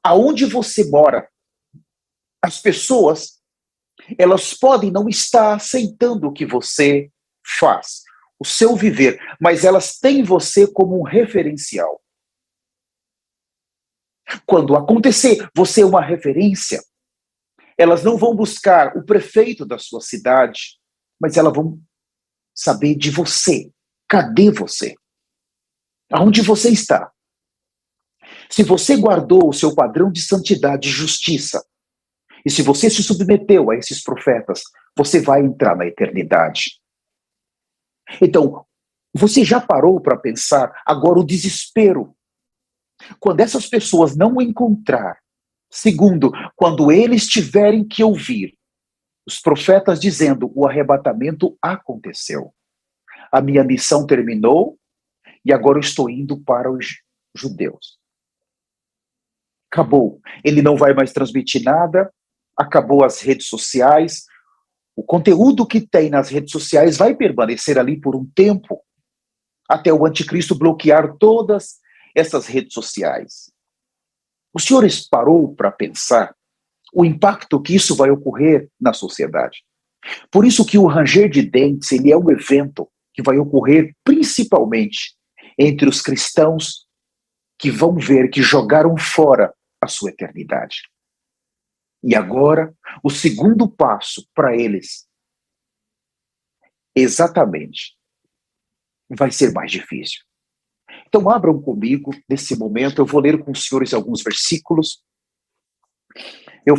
aonde você mora. As pessoas, elas podem não estar aceitando o que você faz, o seu viver, mas elas têm você como um referencial. Quando acontecer, você é uma referência. Elas não vão buscar o prefeito da sua cidade, mas elas vão saber de você. Cadê você? Aonde você está? Se você guardou o seu padrão de santidade e justiça, e se você se submeteu a esses profetas, você vai entrar na eternidade. Então, você já parou para pensar agora o desespero? Quando essas pessoas não o encontrar, segundo, quando eles tiverem que ouvir os profetas dizendo: o arrebatamento aconteceu, a minha missão terminou e agora eu estou indo para os judeus. Acabou. Ele não vai mais transmitir nada, acabou as redes sociais. O conteúdo que tem nas redes sociais vai permanecer ali por um tempo, até o anticristo bloquear todas essas redes sociais. O senhor parou para pensar o impacto que isso vai ocorrer na sociedade? Por isso que o ranger de dentes, ele é um evento que vai ocorrer principalmente entre os cristãos que vão ver que jogaram fora a sua eternidade. E agora, o segundo passo para eles, exatamente, vai ser mais difícil. Então abram comigo, nesse momento, eu vou ler com os senhores alguns versículos. Eu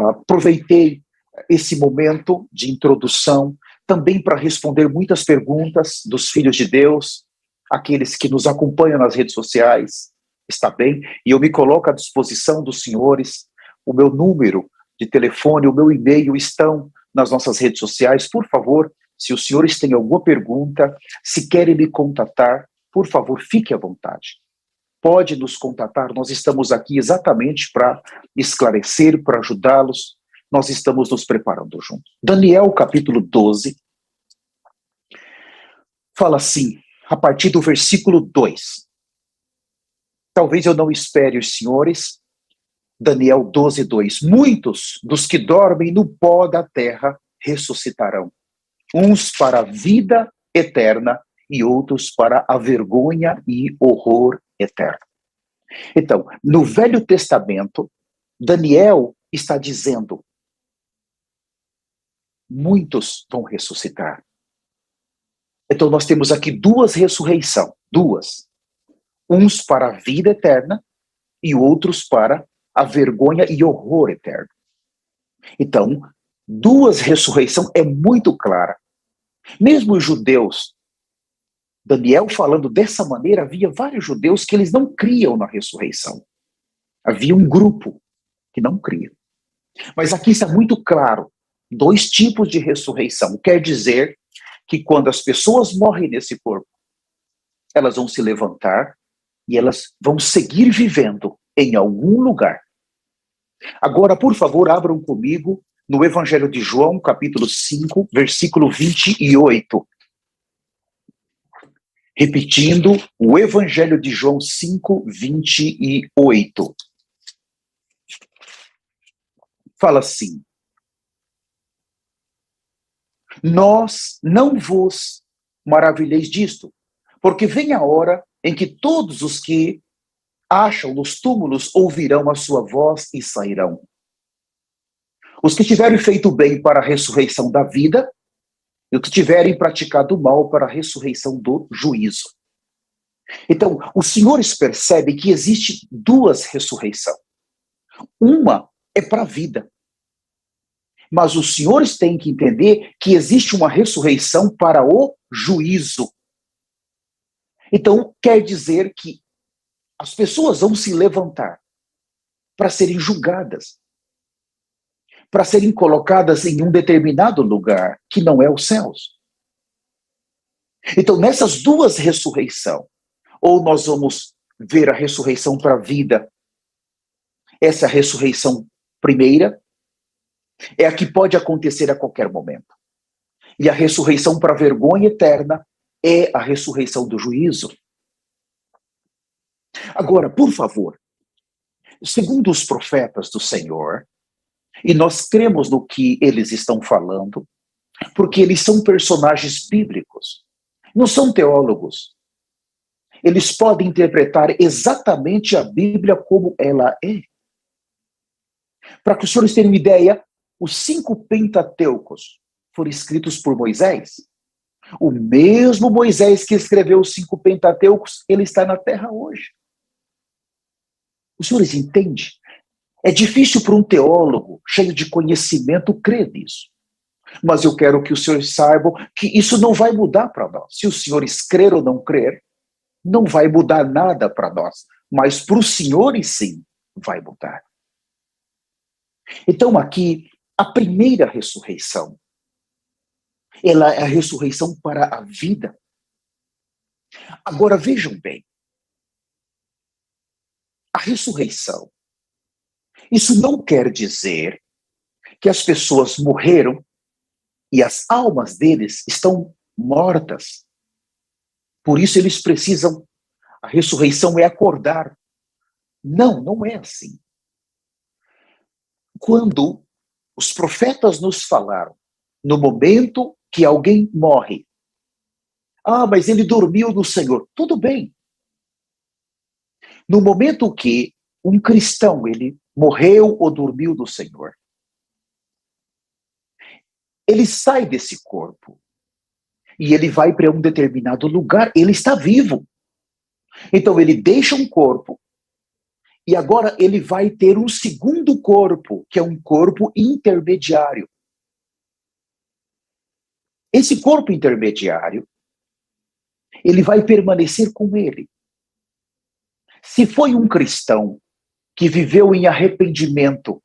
aproveitei esse momento de introdução também para responder muitas perguntas dos filhos de Deus, aqueles que nos acompanham nas redes sociais, está bem? E eu me coloco à disposição dos senhores. O meu número de telefone, o meu e-mail estão nas nossas redes sociais. Por favor, se os senhores têm alguma pergunta, se querem me contatar, por favor, fique à vontade. Pode nos contatar, nós estamos aqui exatamente para esclarecer, para ajudá-los. Nós estamos nos preparando juntos. Daniel, capítulo 12, fala assim, a partir do versículo 2. Talvez eu não espere os senhores. Daniel 12, 2. Muitos dos que dormem no pó da terra ressuscitarão, uns para a vida eterna e outros para a vergonha e horror eterno. Então, no Velho Testamento, Daniel está dizendo: muitos vão ressuscitar. Então, nós temos aqui duas ressurreições, duas. Uns para a vida eterna e outros para a vergonha e horror eterno. Então, duas ressurreições é muito clara. Mesmo os judeus, Daniel falando dessa maneira, havia vários judeus que eles não criam na ressurreição. Havia um grupo que não cria. Mas aqui está muito claro, dois tipos de ressurreição. Quer dizer que quando as pessoas morrem nesse corpo, elas vão se levantar e elas vão seguir vivendo em algum lugar. Agora, por favor, abram comigo no Evangelho de João, capítulo 5, versículo 28. Repetindo, o Evangelho de João 5, 28. Fala assim: nós não vos maravilheis disto, porque vem a hora em que todos os que acham nos túmulos ouvirão a sua voz e sairão. Os que tiverem feito bem para a ressurreição da vida, e os que tiverem praticado mal para a ressurreição do juízo. Então, os senhores percebem que existe duas ressurreições. Uma é para a vida. Mas os senhores têm que entender que existe uma ressurreição para o juízo. Então, quer dizer que as pessoas vão se levantar para serem julgadas, para serem colocadas em um determinado lugar, que não é os céus. Então, nessas duas ressurreições, ou nós vamos ver a ressurreição para a vida, essa é a ressurreição primeira, é a que pode acontecer a qualquer momento. E a ressurreição para a vergonha eterna é a ressurreição do juízo. Agora, por favor, segundo os profetas do Senhor, e nós cremos no que eles estão falando, porque eles são personagens bíblicos, não são teólogos. Eles podem interpretar exatamente a Bíblia como ela é. Para que os senhores tenham uma ideia, os 5 Pentateucos foram escritos por Moisés. O mesmo Moisés que escreveu os 5 Pentateucos, ele está na terra hoje. Os senhores entendem? É difícil para um teólogo cheio de conhecimento crer nisso. Mas eu quero que os senhores saibam que isso não vai mudar para nós. Se os senhores crer ou não crer, não vai mudar nada para nós. Mas para os senhores, sim, vai mudar. Então aqui, a primeira ressurreição, ela é a ressurreição para a vida. Agora vejam bem, a ressurreição, isso não quer dizer que as pessoas morreram e as almas deles estão mortas. Por isso eles precisam, a ressurreição é acordar. Não, não é assim. Quando os profetas nos falaram, no momento que alguém morre, mas ele dormiu no Senhor, tudo bem. No momento que um cristão, ele morreu ou dormiu no Senhor, ele sai desse corpo e ele vai para um determinado lugar, ele está vivo. Então ele deixa um corpo e agora ele vai ter um segundo corpo, que é um corpo intermediário. Esse corpo intermediário, ele vai permanecer com ele. Se foi um cristão que viveu em arrependimento,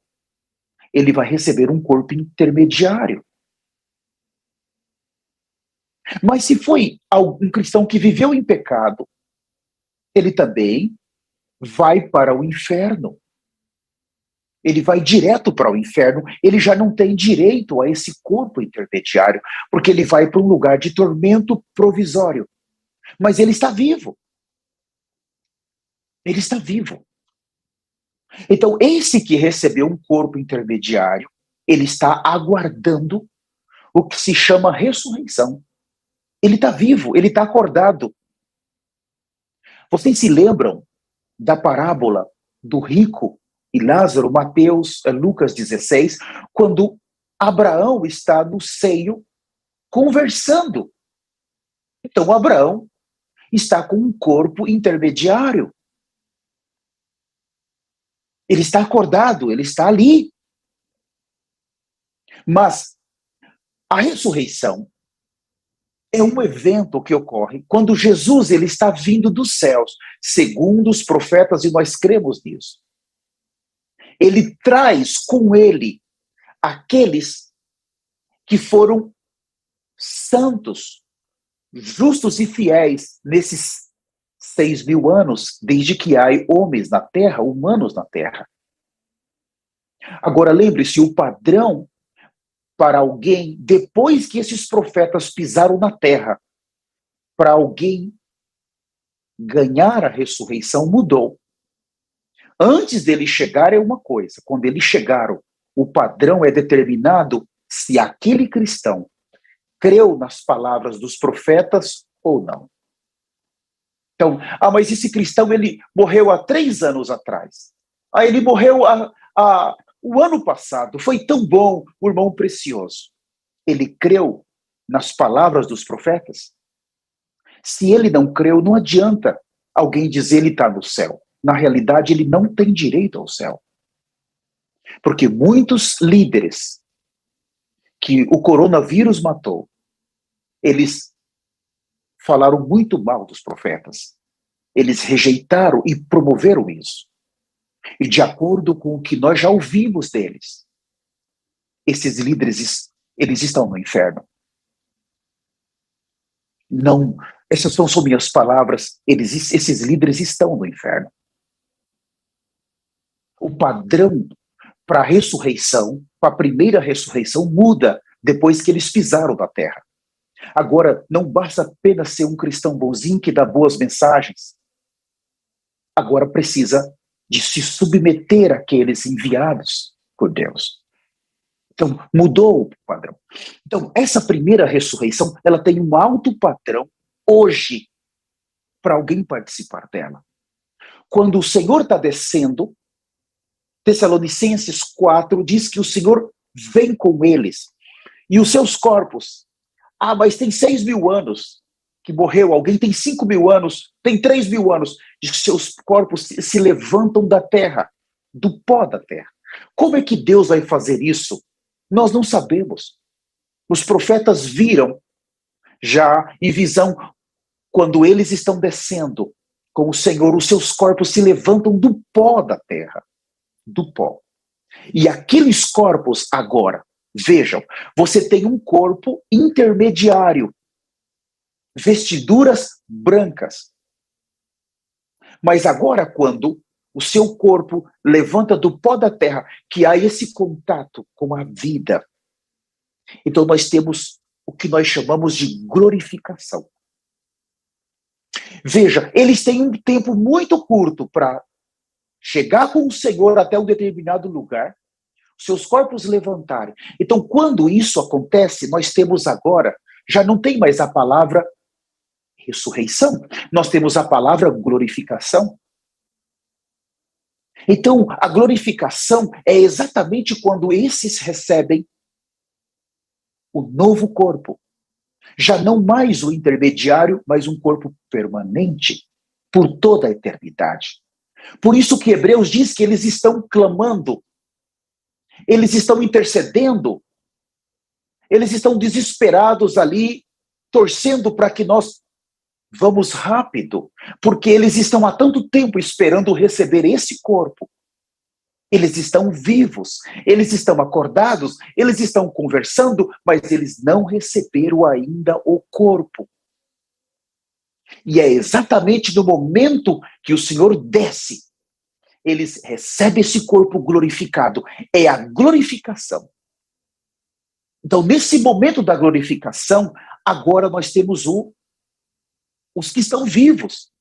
ele vai receber um corpo intermediário. Mas se foi um cristão que viveu em pecado, ele também vai para o inferno. Ele vai direto para o inferno, ele já não tem direito a esse corpo intermediário, porque ele vai para um lugar de tormento provisório. Mas ele está vivo. Ele está vivo. Então, esse que recebeu um corpo intermediário, ele está aguardando o que se chama ressurreição. Ele está vivo, ele está acordado. Vocês se lembram da parábola do rico e Lázaro, Lucas 16, quando Abraão está no seio conversando. Então, Abraão está com um corpo intermediário. Ele está acordado, ele está ali. Mas a ressurreição é um evento que ocorre quando Jesus ele está vindo dos céus, segundo os profetas, e nós cremos nisso. Ele traz com ele aqueles que foram santos, justos e fiéis nesses 6.000 anos, desde que há homens na terra, humanos na terra. Agora lembre-se, o padrão para alguém, depois que esses profetas pisaram na terra, para alguém ganhar a ressurreição, mudou. Antes dele chegar é uma coisa, quando eles chegaram, o padrão é determinado se aquele cristão creu nas palavras dos profetas ou não. Então, mas esse cristão, ele morreu há 3 anos atrás. Ele morreu o ano passado, foi tão bom, o irmão precioso. Ele creu nas palavras dos profetas? Se ele não creu, não adianta alguém dizer ele está no céu. Na realidade, ele não tem direito ao céu. Porque muitos líderes que o coronavírus matou, eles falaram muito mal dos profetas. Eles rejeitaram e promoveram isso. E de acordo com o que nós já ouvimos deles, esses líderes, eles estão no inferno. Não, essas não são minhas palavras, esses líderes estão no inferno. O padrão para a ressurreição, para a primeira ressurreição, muda depois que eles pisaram na terra. Agora, não basta apenas ser um cristão bonzinho que dá boas mensagens. Agora precisa de se submeter àqueles enviados por Deus. Então, mudou o padrão. Então, essa primeira ressurreição, ela tem um alto padrão hoje para alguém participar dela. Quando o Senhor está descendo, Tessalonicenses 4 diz que o Senhor vem com eles. E os seus corpos, mas tem 6.000 anos que morreu, alguém tem 5.000 anos, tem 3.000 anos, diz que seus corpos se levantam da terra, do pó da terra. Como é que Deus vai fazer isso? Nós não sabemos. Os profetas viram já em visão, quando eles estão descendo com o Senhor, os seus corpos se levantam do pó da terra, do pó. E aqueles corpos agora, vejam, você tem um corpo intermediário, vestiduras brancas. Mas agora, quando o seu corpo levanta do pó da terra, que há esse contato com a vida, então nós temos o que nós chamamos de glorificação. Veja, eles têm um tempo muito curto para chegar com o Senhor até um determinado lugar, seus corpos levantarem. Então, quando isso acontece, nós temos agora, já não tem mais a palavra ressurreição, nós temos a palavra glorificação. Então, a glorificação é exatamente quando esses recebem o novo corpo. Já não mais o intermediário, mas um corpo permanente por toda a eternidade. Por isso que Hebreus diz que eles estão clamando, eles estão intercedendo, eles estão desesperados ali, torcendo para que nós vamos rápido, porque eles estão há tanto tempo esperando receber esse corpo. Eles estão vivos, eles estão acordados, eles estão conversando, mas eles não receberam ainda o corpo. E é exatamente no momento que o Senhor desce, eles recebem esse corpo glorificado. É a glorificação. Então, nesse momento da glorificação, agora nós temos os que estão vivos.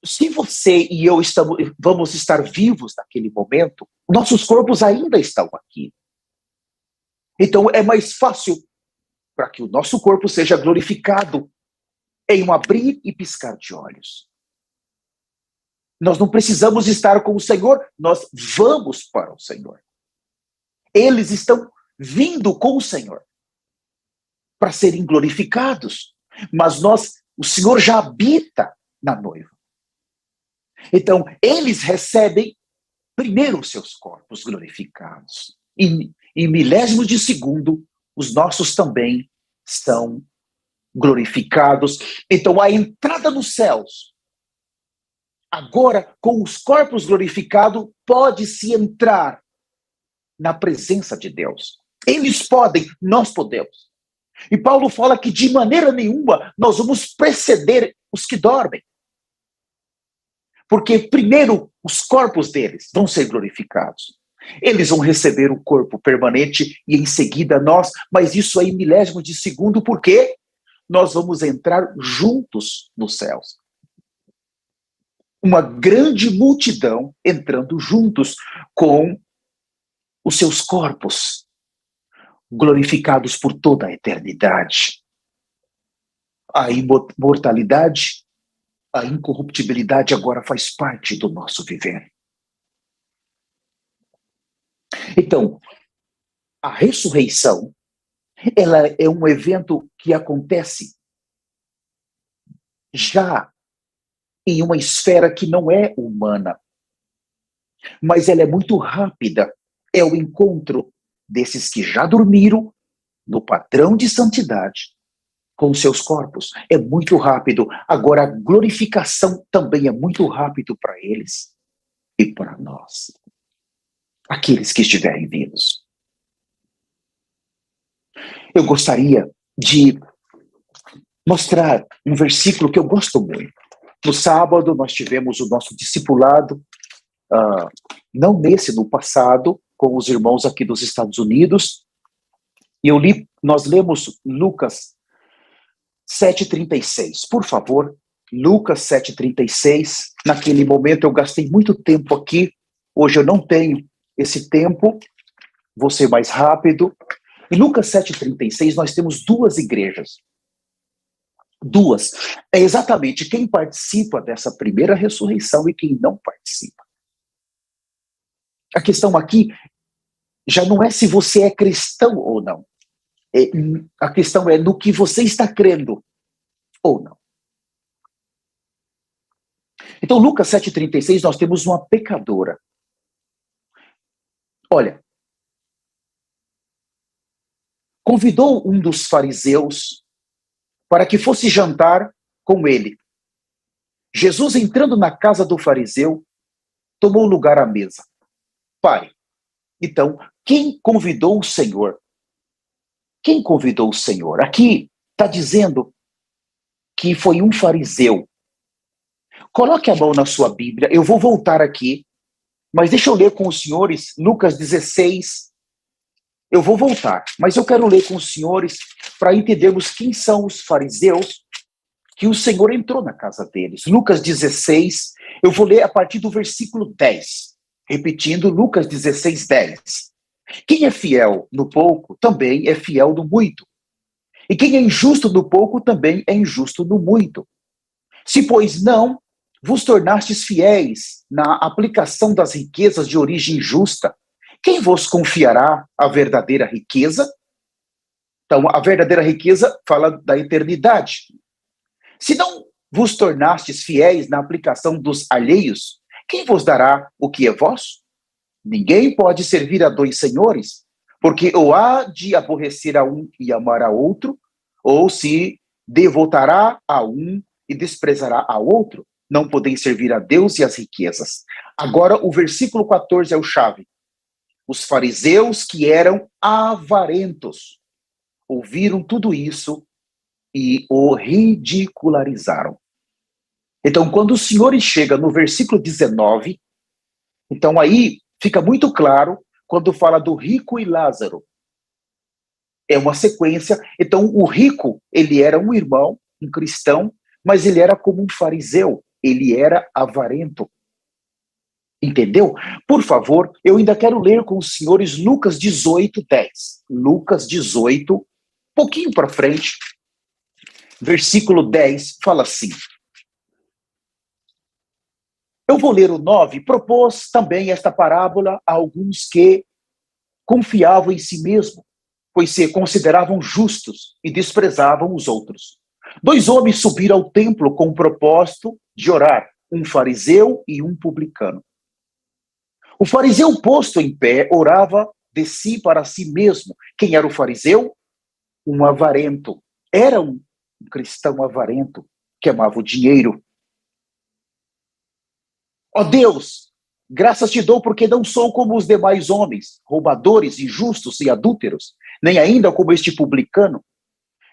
Se você e eu vamos estar vivos naquele momento, nossos corpos ainda estão aqui. Então é mais fácil para que o nosso corpo seja glorificado em um abrir e piscar de olhos. Nós não precisamos estar com o Senhor, nós vamos para o Senhor. Eles estão vindo com o Senhor para serem glorificados, mas o Senhor já habita na noiva. Então, eles recebem primeiro os seus corpos glorificados. E em milésimos de segundo, os nossos também são glorificados. Então, a entrada nos céus, agora, com os corpos glorificados, pode-se entrar na presença de Deus. Eles podem, nós podemos. E Paulo fala que de maneira nenhuma nós vamos preceder os que dormem. Porque primeiro os corpos deles vão ser glorificados. Eles vão receber o corpo permanente e em seguida nós, mas isso aí em milésimo de segundo, porque nós vamos entrar juntos nos céus. Uma grande multidão entrando juntos com os seus corpos glorificados por toda a eternidade. A imortalidade, a incorruptibilidade agora faz parte do nosso viver. Então, a ressurreição, ela é um evento que acontece já em uma esfera que não é humana, mas ela é muito rápida. É o encontro desses que já dormiram no padrão de santidade com seus corpos. É muito rápido. Agora, a glorificação também é muito rápido para eles e para nós, aqueles que estiverem vivos. Eu gostaria de mostrar um versículo que eu gosto muito. No sábado, nós tivemos o nosso discipulado, não nesse, no passado, com os irmãos aqui dos Estados Unidos, e nós lemos Lucas 7,36. Por favor, Lucas 7,36. Naquele momento eu gastei muito tempo aqui, hoje eu não tenho esse tempo, vou ser mais rápido. Em Lucas 7,36 nós temos duas igrejas. Duas. É exatamente quem participa dessa primeira ressurreição e quem não participa. A questão aqui já não é se você é cristão ou não. A questão é no que você está crendo ou não. Então, Lucas 7,36, nós temos uma pecadora. Olha, convidou um dos fariseus para que fosse jantar com ele. Jesus, entrando na casa do fariseu, tomou lugar à mesa. Pare. Então, quem convidou o Senhor? Quem convidou o Senhor? Aqui está dizendo que foi um fariseu. Coloque a mão na sua Bíblia, eu vou voltar aqui, mas deixa eu ler com os senhores Lucas 16. Eu vou voltar, mas eu quero ler com os senhores para entendermos quem são os fariseus que o Senhor entrou na casa deles. Lucas 16, eu vou ler a partir do versículo 10. Repetindo, Lucas 16, 10. Quem é fiel no pouco, também é fiel no muito. E quem é injusto no pouco, também é injusto no muito. Se, pois, não vos tornastes fiéis na aplicação das riquezas de origem justa, quem vos confiará a verdadeira riqueza? Então, a verdadeira riqueza fala da eternidade. Se não vos tornastes fiéis na aplicação dos alheios, quem vos dará o que é vosso? Ninguém pode servir a dois senhores, porque ou há de aborrecer a um e amar a outro, ou se devotará a um e desprezará a outro. Não podem servir a Deus e as riquezas. Agora, o versículo 14 é o chave. Os fariseus que eram avarentos ouviram tudo isso e o ridicularizaram. Então, quando o Senhor chega no versículo 19, então aí fica muito claro quando fala do rico e Lázaro. É uma sequência. Então, o rico, ele era um irmão, um cristão, mas ele era como um fariseu, ele era avarento. Entendeu? Por favor, eu ainda quero ler com os senhores Lucas 18, 10. Lucas 18, pouquinho para frente, versículo 10, fala assim. Eu vou ler o 9, propôs também esta parábola a alguns que confiavam em si mesmo, pois se consideravam justos e desprezavam os outros. Dois homens subiram ao templo com o propósito de orar, um fariseu e um publicano. O fariseu, posto em pé, orava de si para si mesmo. Quem era o fariseu? Um avarento. Era um cristão avarento que amava o dinheiro. Ó Deus, graças te dou porque não sou como os demais homens, roubadores, injustos e adúlteros, nem ainda como este publicano.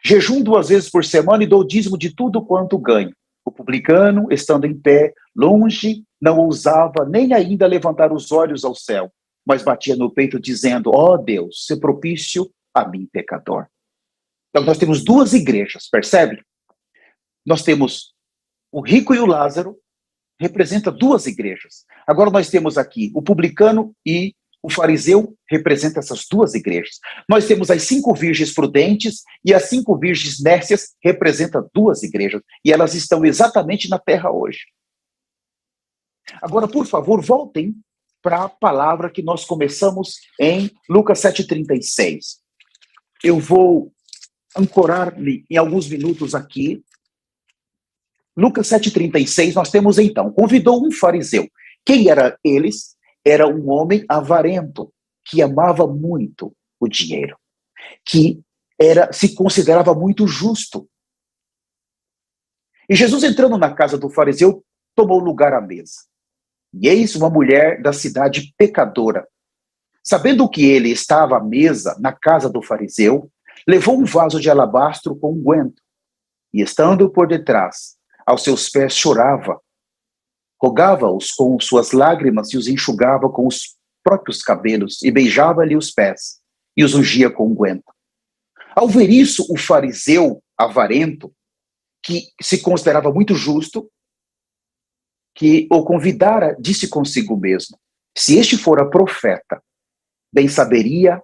Jejum 2 vezes por semana e dou dízimo de tudo quanto ganho. O publicano, estando em pé, longe, não ousava nem ainda levantar os olhos ao céu, mas batia no peito dizendo, ó Deus, se propício a mim, pecador. Então nós temos duas igrejas, percebe? Nós temos o rico e o Lázaro, representa duas igrejas. Agora nós temos aqui o publicano e o fariseu, representa essas duas igrejas. Nós temos as 5 virgens prudentes e as 5 virgens nércias, representa duas igrejas. E elas estão exatamente na terra hoje. Agora, por favor, voltem para a palavra que nós começamos em Lucas 7,36. Eu vou ancorar-me em alguns minutos aqui. Lucas 7,36, nós temos então, convidou um fariseu. Quem era eles? Era um homem avarento, que amava muito o dinheiro, que se considerava muito justo. E Jesus, entrando na casa do fariseu, tomou lugar à mesa. E eis uma mulher da cidade pecadora. Sabendo que ele estava à mesa na casa do fariseu, levou um vaso de alabastro com unguento, e estando por detrás, aos seus pés chorava, rogava-os com suas lágrimas e os enxugava com os próprios cabelos e beijava-lhe os pés e os ungia com unguento. Ao ver isso, o fariseu avarento, que se considerava muito justo, que o convidara, disse consigo mesmo: se este fora profeta, bem saberia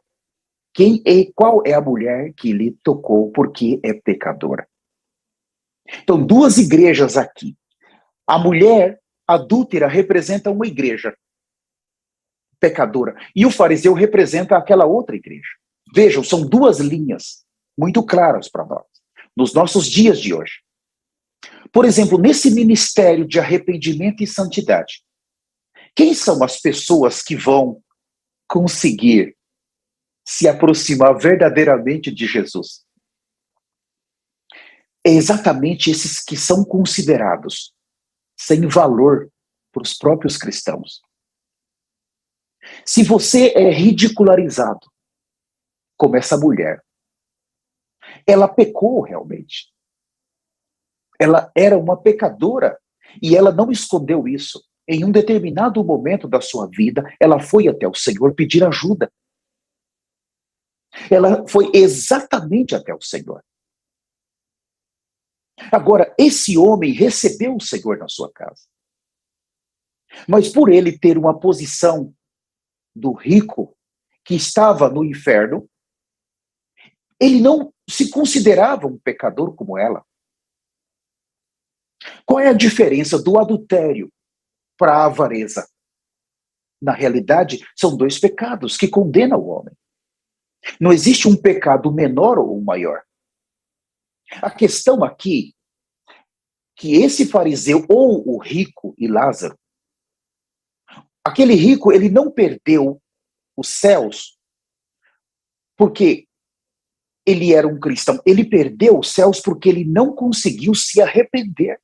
quem e qual é a mulher que lhe tocou, porque é pecadora. Então, duas igrejas aqui. A mulher adúltera representa uma igreja pecadora, e o fariseu representa aquela outra igreja. Vejam, são duas linhas muito claras para nós, nos nossos dias de hoje. Por exemplo, nesse ministério de arrependimento e santidade, quem são as pessoas que vão conseguir se aproximar verdadeiramente de Jesus? É exatamente esses que são considerados sem valor para os próprios cristãos. Se você é ridicularizado, como essa mulher, ela pecou realmente. Ela era uma pecadora e ela não escondeu isso. Em um determinado momento da sua vida, ela foi até o Senhor pedir ajuda. Ela foi exatamente até o Senhor. Agora, esse homem recebeu o Senhor na sua casa. Mas por ele ter uma posição do rico que estava no inferno, ele não se considerava um pecador como ela. Qual é a diferença do adultério para a avareza? Na realidade, são dois pecados que condenam o homem. Não existe um pecado menor ou maior. A questão aqui, que esse fariseu, ou o rico e Lázaro, aquele rico, ele não perdeu os céus porque ele era um cristão. Ele perdeu os céus porque ele não conseguiu se arrepender.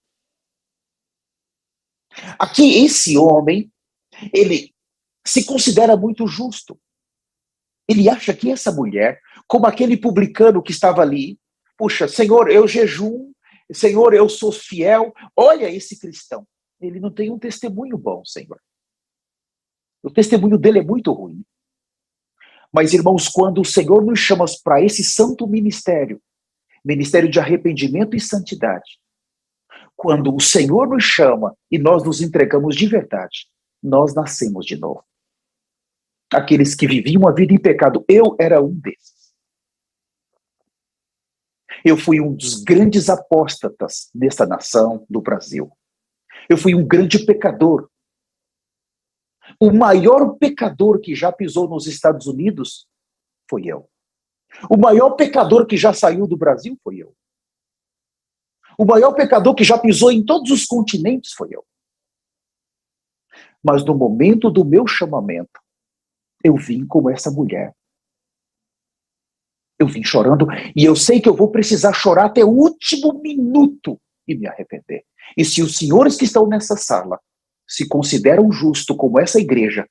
Aqui, esse homem, ele se considera muito justo. Ele acha que essa mulher, como aquele publicano que estava ali, puxa, Senhor, eu jejum, Senhor, eu sou fiel, olha esse cristão. Ele não tem um testemunho bom, Senhor. O testemunho dele é muito ruim. Mas, irmãos, quando o Senhor nos chama para esse santo ministério, ministério de arrependimento e santidade, quando o Senhor nos chama e nós nos entregamos de verdade, nós nascemos de novo. Aqueles que viviam a vida em pecado, eu era um desses. Eu fui um dos grandes apóstatas desta nação, do Brasil. Eu fui um grande pecador. O maior pecador que já pisou nos Estados Unidos foi eu. O maior pecador que já saiu do Brasil foi eu. O maior pecador que já pisou em todos os continentes foi eu. Mas no momento do meu chamamento, eu vim como essa mulher. Eu vim chorando e eu sei que eu vou precisar chorar até o último minuto e me arrepender. E se os senhores que estão nessa sala se consideram justo como essa igreja,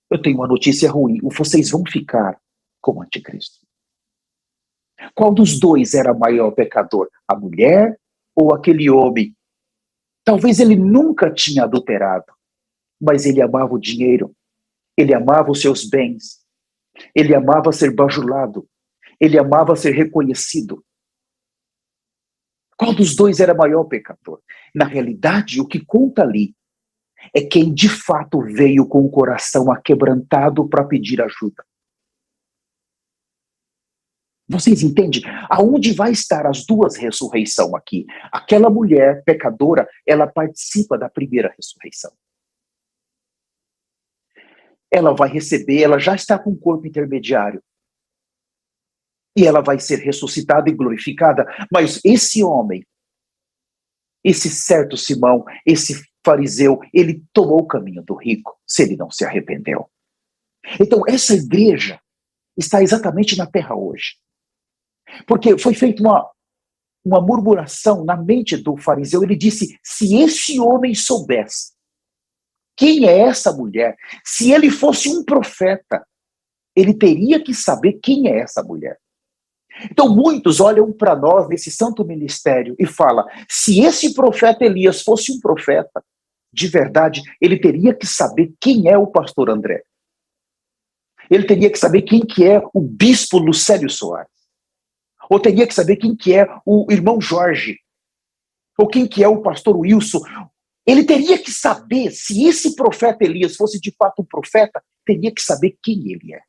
eu tenho uma notícia ruim. Vocês vão ficar como anticristo. Qual dos dois era maior pecador? A mulher ou aquele homem? Talvez ele nunca tinha adulterado, mas ele amava o dinheiro, ele amava os seus bens, ele amava ser bajulado, ele amava ser reconhecido. Qual dos dois era maior pecador? Na realidade, o que conta ali é quem de fato veio com o coração aquebrantado para pedir ajuda. Vocês entendem? Aonde vai estar as duas ressurreições aqui? Aquela mulher pecadora, ela participa da primeira ressurreição. Ela vai receber, ela já está com o corpo intermediário. E ela vai ser ressuscitada e glorificada. Mas esse homem, esse certo Simão, esse fariseu, ele tomou o caminho do rico, se ele não se arrependeu. Então, essa igreja está exatamente na terra hoje. Porque foi feita uma murmuração na mente do fariseu. Ele disse, se esse homem soubesse quem é essa mulher, se ele fosse um profeta, ele teria que saber quem é essa mulher. Então muitos olham para nós nesse santo ministério e falam, se esse profeta Elias fosse um profeta, de verdade, ele teria que saber quem é o pastor André. Ele teria que saber quem que é o bispo Lucélio Soares. Ou teria que saber quem que é o irmão Jorge. Ou quem que é o pastor Wilson. Ele teria que saber, se esse profeta Elias fosse de fato um profeta, teria que saber quem ele é.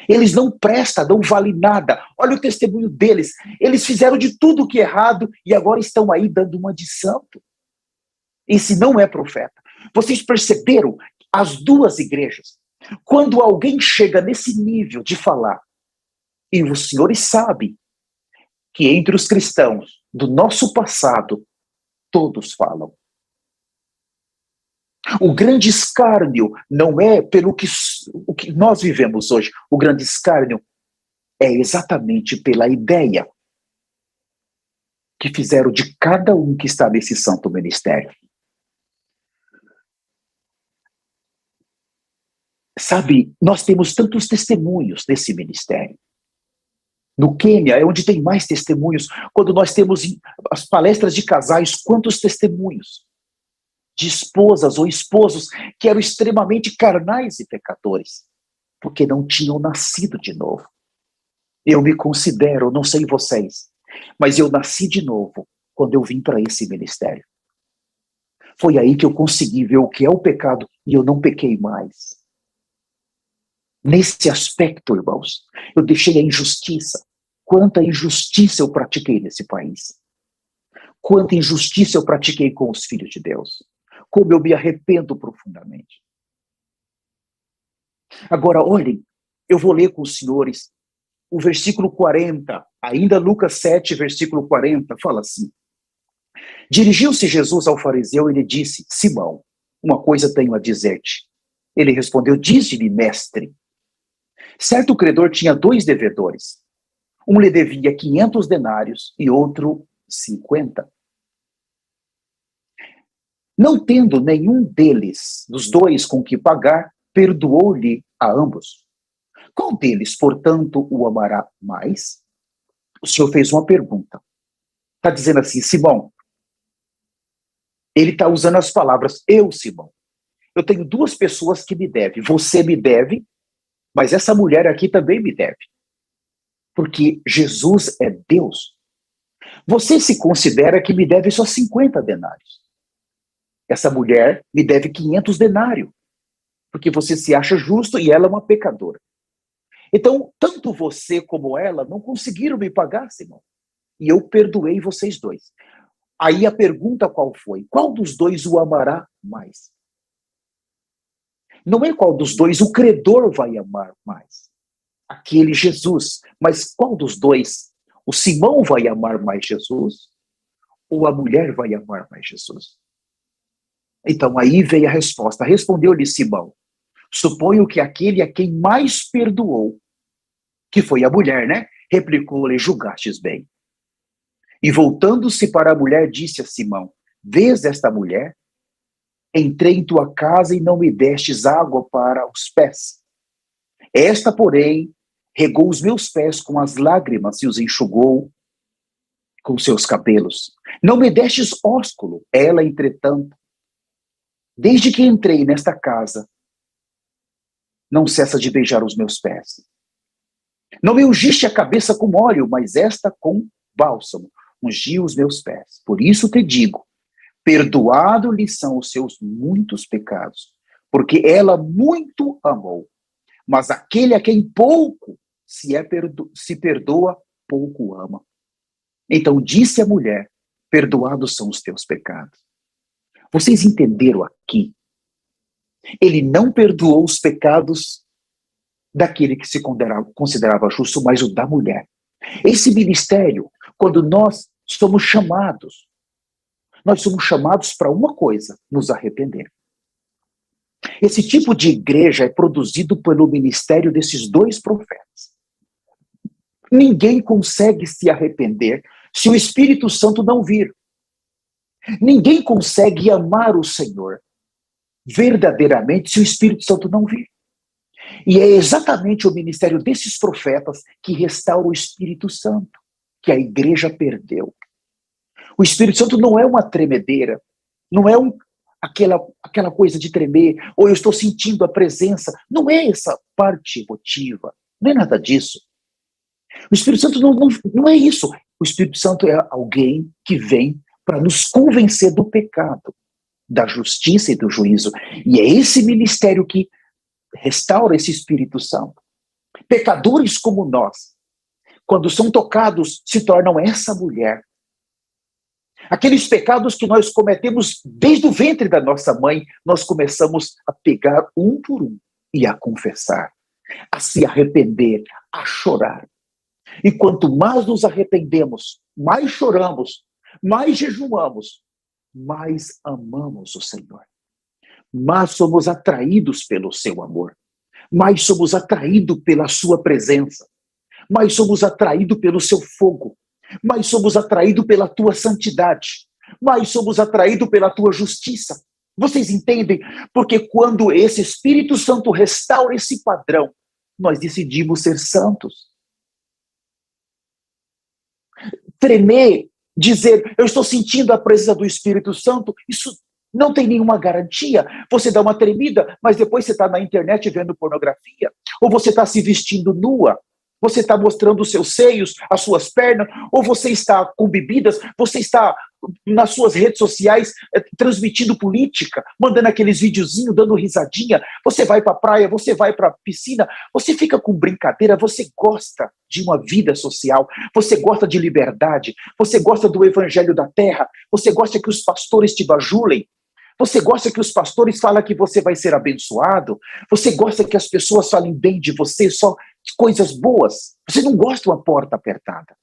Eles não prestam, não valem nada. Olha o testemunho deles. Eles fizeram de tudo que é errado e agora estão aí dando uma de santo. Esse não é profeta. Vocês perceberam as duas igrejas? Quando alguém chega nesse nível de falar, e os senhores sabem que entre os cristãos do nosso passado, todos falam. O grande escárnio não é pelo que, o que nós vivemos hoje. O grande escárnio é exatamente pela ideia que fizeram de cada um que está nesse santo ministério. Sabe, nós temos tantos testemunhos nesse ministério. No Quênia é onde tem mais testemunhos. Quando nós temos as palestras de casais, quantos testemunhos de esposas ou esposos que eram extremamente carnais e pecadores, porque não tinham nascido de novo. Eu me considero, não sei vocês, mas eu nasci de novo quando eu vim para esse ministério. Foi aí que eu consegui ver o que é o pecado e eu não pequei mais. Nesse aspecto, irmãos, eu deixei a injustiça. Quanta injustiça eu pratiquei nesse país. Quanta injustiça eu pratiquei com os filhos de Deus. Como eu me arrependo profundamente. Agora, olhem, eu vou ler com os senhores o versículo 40, ainda Lucas 7, versículo 40, fala assim. Dirigiu-se Jesus ao fariseu e lhe disse, Simão, uma coisa tenho a dizer-te. Ele respondeu, dize-me, mestre. Certo credor tinha 2 devedores. Um lhe devia 500 denários e outro 50. Não tendo nenhum deles, dos 2 com que pagar, perdoou-lhe a ambos. Qual deles, portanto, o amará mais? O Senhor fez uma pergunta. Está dizendo assim, Simão, ele está usando as palavras, eu, Simão, eu tenho 2 pessoas que me devem. Você me deve, mas essa mulher aqui também me deve. Porque Jesus é Deus. Você se considera que me deve só 50 denários. Essa mulher me deve 500 denários. Porque você se acha justo e ela é uma pecadora. Então, tanto você como ela não conseguiram me pagar, Simão. E eu perdoei vocês 2. Aí a pergunta qual foi? Qual dos 2 o amará mais? Não é qual dos 2 o credor vai amar mais. Aquele Jesus. Mas qual dos 2? O Simão vai amar mais Jesus? Ou a mulher vai amar mais Jesus? Então aí veio a resposta. Respondeu-lhe Simão. Suponho que aquele a quem mais perdoou, que foi a mulher, né? Replicou-lhe, julgastes bem. E voltando-se para a mulher, disse a Simão, vês esta mulher? Entrei em tua casa e não me destes água para os pés. Esta, porém, regou os meus pés com as lágrimas e os enxugou com seus cabelos. Não me destes ósculo. Ela, entretanto, desde que entrei nesta casa, não cessa de beijar os meus pés. Não me ungiste a cabeça com óleo, mas esta com bálsamo. Ungiu os meus pés. Por isso te digo, perdoado-lhe são os seus muitos pecados, porque ela muito amou. Mas aquele a quem pouco se perdoa, pouco ama. Então disse a mulher, perdoados são os teus pecados. Vocês entenderam aqui? Ele não perdoou os pecados daquele que se considerava justo, mas o da mulher. Esse ministério, quando nós somos chamados para uma coisa, nos arrepender. Esse tipo de igreja é produzido pelo ministério desses 2 profetas. Ninguém consegue se arrepender se o Espírito Santo não vir. Ninguém consegue amar o Senhor verdadeiramente se o Espírito Santo não vir. E é exatamente o ministério desses profetas que restaura o Espírito Santo, que a igreja perdeu. O Espírito Santo não é uma tremedeira, não é aquela coisa de tremer, ou eu estou sentindo a presença. Não é essa parte emotiva, não é nada disso. O Espírito Santo não é isso. O Espírito Santo é alguém que vem para nos convencer do pecado, da justiça e do juízo. E é esse ministério que restaura esse Espírito Santo. Pecadores como nós, quando são tocados, se tornam essa mulher. Aqueles pecados que nós cometemos desde o ventre da nossa mãe, nós começamos a pegar um por um e a confessar, a se arrepender, a chorar. E quanto mais nos arrependemos, mais choramos, mais jejuamos, mais amamos o Senhor. Mais somos atraídos pelo seu amor. Mais somos atraídos pela sua presença. Mais somos atraídos pelo seu fogo. Mais somos atraídos pela tua santidade. Mais somos atraídos pela tua justiça. Vocês entendem? Porque quando esse Espírito Santo restaura esse padrão, nós decidimos ser santos. Tremer, dizer, eu estou sentindo a presença do Espírito Santo, isso não tem nenhuma garantia. Você dá uma tremida, mas depois você está na internet vendo pornografia, ou você está se vestindo nua, você está mostrando os seus seios, as suas pernas, ou você está com bebidas, você está nas suas redes sociais transmitindo política, mandando aqueles videozinhos, dando risadinha, você vai para a praia, você vai para a piscina, você fica com brincadeira, você gosta de uma vida social, você gosta de liberdade, você gosta do evangelho da terra, você gosta que os pastores te bajulem, você gosta que os pastores falem que você vai ser abençoado, você gosta que as pessoas falem bem de você, só coisas boas, você não gosta de uma porta apertada.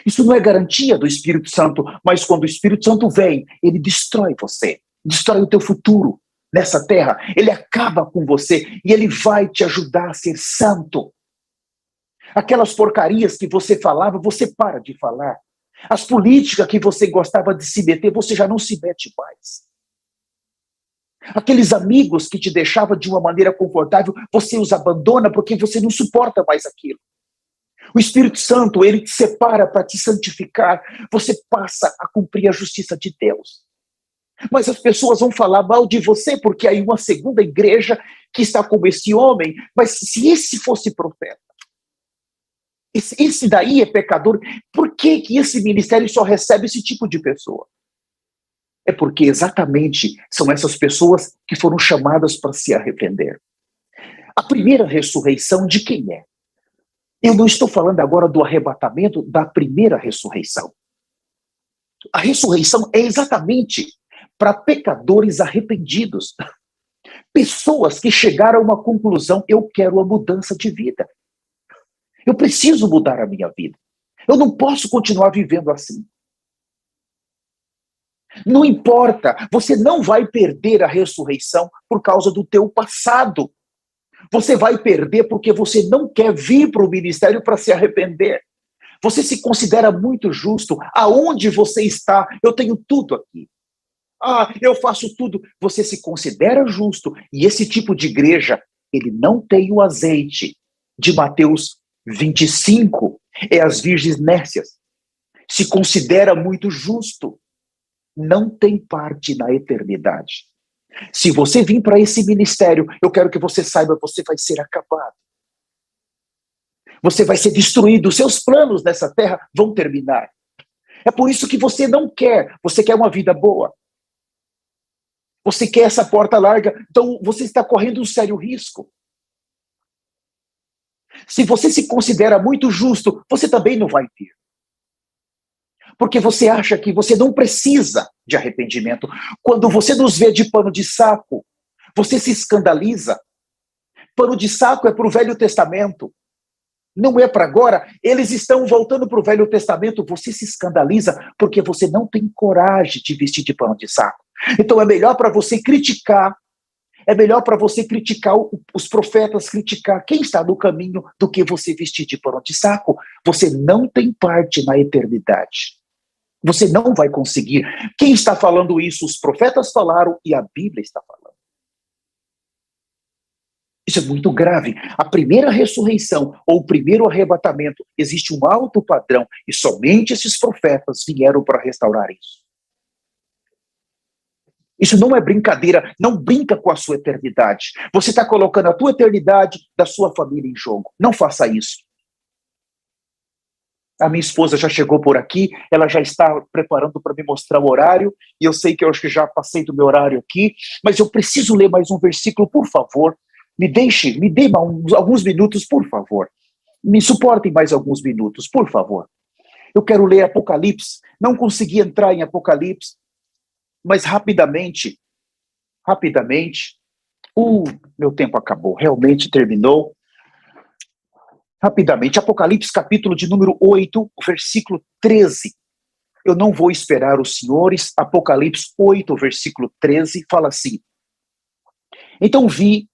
Isso não é garantia do Espírito Santo, mas quando o Espírito Santo vem, ele destrói você, destrói o teu futuro nessa terra, ele acaba com você e ele vai te ajudar a ser santo. Aquelas porcarias que você falava, você para de falar. As políticas que você gostava de se meter, você já não se mete mais. Aqueles amigos que te deixavam de uma maneira confortável, você os abandona porque você não suporta mais aquilo. O Espírito Santo, ele te separa para te santificar, você passa a cumprir a justiça de Deus. Mas as pessoas vão falar mal de você, porque aí uma segunda igreja que está como esse homem, mas se esse fosse profeta, esse daí é pecador, por que esse ministério só recebe esse tipo de pessoa? É porque exatamente são essas pessoas que foram chamadas para se arrepender. A primeira ressurreição de quem é? Eu não estou falando agora do arrebatamento da primeira ressurreição. A ressurreição é exatamente para pecadores arrependidos. Pessoas que chegaram a uma conclusão, eu quero a mudança de vida. Eu preciso mudar a minha vida. Eu não posso continuar vivendo assim. Não importa, você não vai perder a ressurreição por causa do teu passado. Você vai perder porque você não quer vir para o ministério para se arrepender. Você se considera muito justo. Aonde você está? Eu tenho tudo aqui. Eu faço tudo. Você se considera justo. E esse tipo de igreja, ele não tem o azeite de Mateus 25. É as virgens nércias. Se considera muito justo. Não tem parte na eternidade. Se você vir para esse ministério, eu quero que você saiba, você vai ser acabado. Você vai ser destruído, os seus planos nessa terra vão terminar. É por isso que você não quer, você quer uma vida boa. Você quer essa porta larga, então você está correndo um sério risco. Se você se considera muito justo, você também não vai ter. Porque você acha que você não precisa de arrependimento. Quando você nos vê de pano de saco, você se escandaliza. Pano de saco é para o Velho Testamento. Não é para agora. Eles estão voltando para o Velho Testamento. Você se escandaliza porque você não tem coragem de vestir de pano de saco. Então é melhor para você criticar. É melhor para você criticar os profetas, criticar quem está no caminho, do que você vestir de pano de saco. Você não tem parte na eternidade. Você não vai conseguir. Quem está falando isso? Os profetas falaram e a Bíblia está falando. Isso é muito grave. A primeira ressurreição ou o primeiro arrebatamento, existe um alto padrão e somente esses profetas vieram para restaurar isso. Isso não é brincadeira, não brinca com a sua eternidade. Você está colocando a tua eternidade da sua família em jogo. Não faça isso. A minha esposa já chegou por aqui, ela já está preparando para me mostrar o horário, e eu sei que eu acho que já passei do meu horário aqui, mas eu preciso ler mais um versículo, por favor. Me dê alguns minutos, por favor. Me suportem mais alguns minutos, por favor. Eu quero ler Apocalipse, não consegui entrar em Apocalipse, mas rapidamente, meu tempo acabou, realmente terminou. Rapidamente, Apocalipse capítulo de número 8, versículo 13. Eu não vou esperar os senhores, Apocalipse 8, versículo 13, fala assim: Então vi,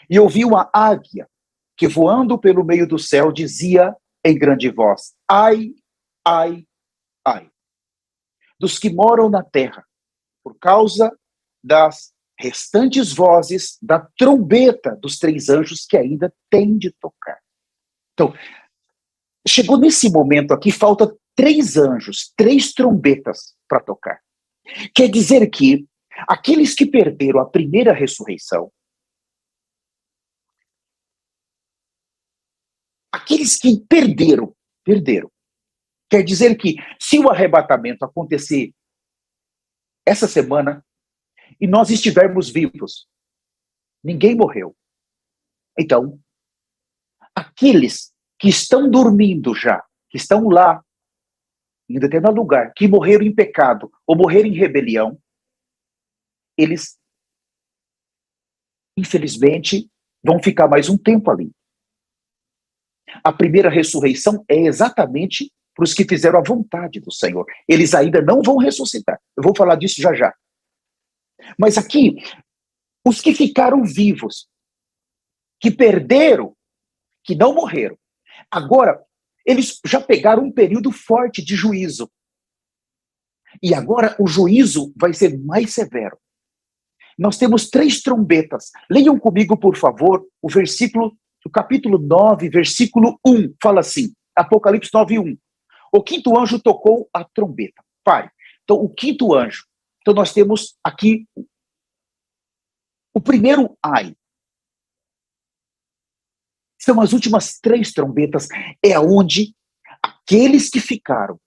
e ouvi uma águia, que voando pelo meio do céu, dizia em grande voz: Ai, ai, ai, dos que moram na terra, por causa das restantes vozes da trombeta dos 3 anjos que ainda têm de tocar. Então, chegou nesse momento aqui, falta 3 anjos, 3 trombetas para tocar. Quer dizer que aqueles que perderam a primeira ressurreição, aqueles que perderam. Quer dizer que se o arrebatamento acontecer essa semana e nós estivermos vivos, ninguém morreu. Então, aqueles que estão dormindo já, que estão lá, em determinado lugar, que morreram em pecado ou morreram em rebelião, eles, infelizmente, vão ficar mais um tempo ali. A primeira ressurreição é exatamente para os que fizeram a vontade do Senhor. Eles ainda não vão ressuscitar. Eu vou falar disso já já. Mas aqui, os que ficaram vivos, que perderam, que não morreram, agora, eles já pegaram um período forte de juízo. E agora o juízo vai ser mais severo. Nós temos 3 trombetas. Leiam comigo, por favor, o capítulo 9, versículo 1. Fala assim, Apocalipse 9, 1. O 5º anjo tocou a trombeta. Pare. Então, o 5º anjo. Então, nós temos aqui o primeiro ai. São as últimas 3 trombetas. É onde aqueles que ficaram,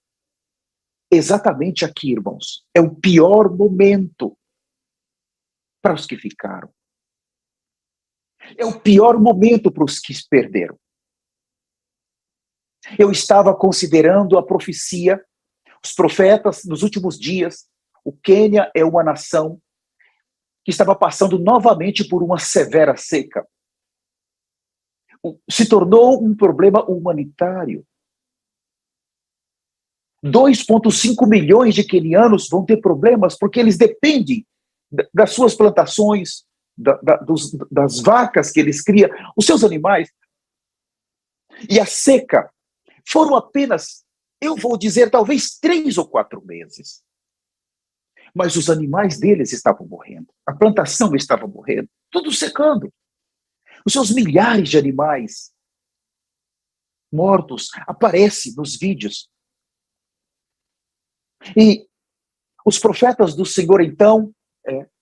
exatamente aqui, irmãos, é o pior momento para os que ficaram. É o pior momento para os que se perderam. Eu estava considerando a profecia, os profetas nos últimos dias. O Quênia é uma nação que estava passando novamente por uma severa seca. Se tornou um problema humanitário. 2,5 milhões de quenianos vão ter problemas porque eles dependem das suas plantações, das vacas que eles criam, os seus animais. E a seca foram apenas, eu vou dizer, talvez 3 ou 4 meses. Mas os animais deles estavam morrendo, a plantação estava morrendo, tudo secando. Os seus milhares de animais mortos aparecem nos vídeos. E os profetas do Senhor, então,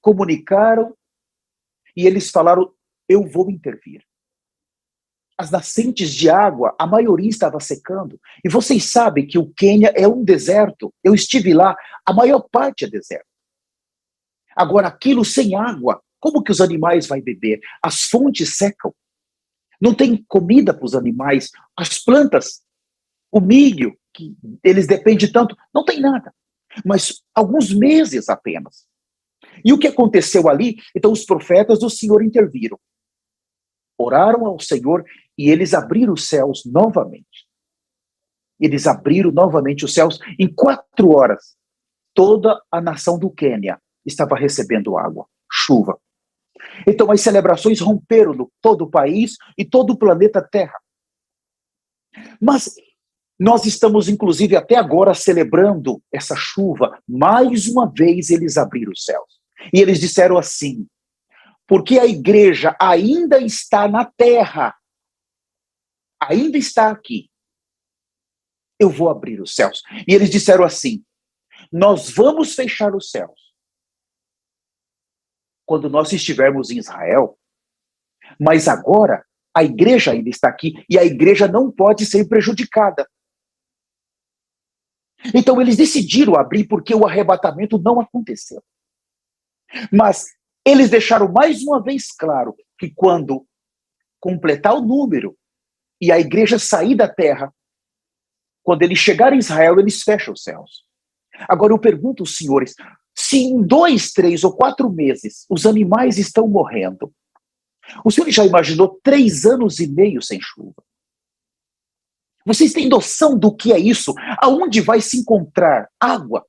comunicaram e eles falaram: eu vou intervir. As nascentes de água, a maioria estava secando. E vocês sabem que o Quênia é um deserto. Eu estive lá, a maior parte é deserto. Agora, aquilo sem água, como que os animais vão beber? As fontes secam. Não tem comida para os animais. As plantas, o milho, que eles dependem tanto, não tem nada. Mas alguns meses apenas. E o que aconteceu ali? Então os profetas do Senhor interviram. Oraram ao Senhor e eles abriram os céus novamente. Eles abriram novamente os céus. Em 4 horas, toda a nação do Quênia estava recebendo água, chuva. Então as celebrações romperam no todo o país e todo o planeta Terra. Mas nós estamos, inclusive, até agora celebrando essa chuva. Mais uma vez eles abriram os céus. E eles disseram assim: porque a igreja ainda está na terra, ainda está aqui, eu vou abrir os céus. E eles disseram assim: nós vamos fechar os céus, quando nós estivermos em Israel, mas agora a igreja ainda está aqui e a igreja não pode ser prejudicada. Então eles decidiram abrir porque o arrebatamento não aconteceu. Mas eles deixaram mais uma vez claro que quando completar o número e a igreja sair da terra, quando eles chegarem em Israel, eles fecham os céus. Agora eu pergunto aos senhores, se em 2, 3 ou 4 meses os animais estão morrendo, o senhor já imaginou 3 anos e meio sem chuva? Vocês têm noção do que é isso? Aonde vai se encontrar água?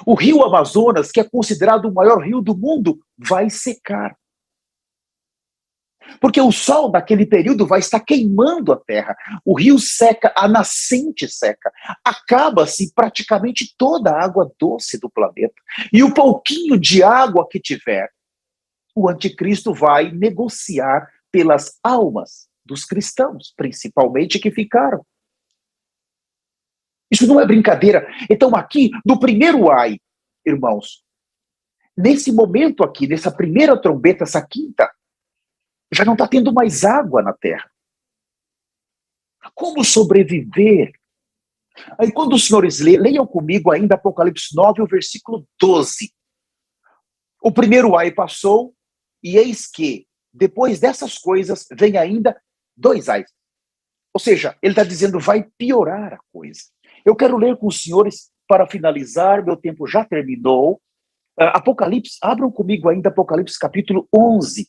O rio Amazonas, que é considerado o maior rio do mundo, vai secar. Porque o sol, naquele período, vai estar queimando a terra. O rio seca, a nascente seca. Acaba-se praticamente toda a água doce do planeta. E o pouquinho de água que tiver, o anticristo vai negociar pelas almas dos cristãos, principalmente que ficaram. Isso não é brincadeira. Então aqui, no primeiro ai, irmãos, nesse momento aqui, nessa primeira trombeta, essa quinta, já não está tendo mais água na terra. Como sobreviver? Aí quando os senhores leiam comigo ainda Apocalipse 9, o versículo 12. O primeiro ai passou, e eis que, depois dessas coisas, vem ainda 2 ais. Ou seja, ele está dizendo, vai piorar a coisa. Eu quero ler com os senhores, para finalizar, meu tempo já terminou. Apocalipse, abram comigo ainda Apocalipse capítulo 11.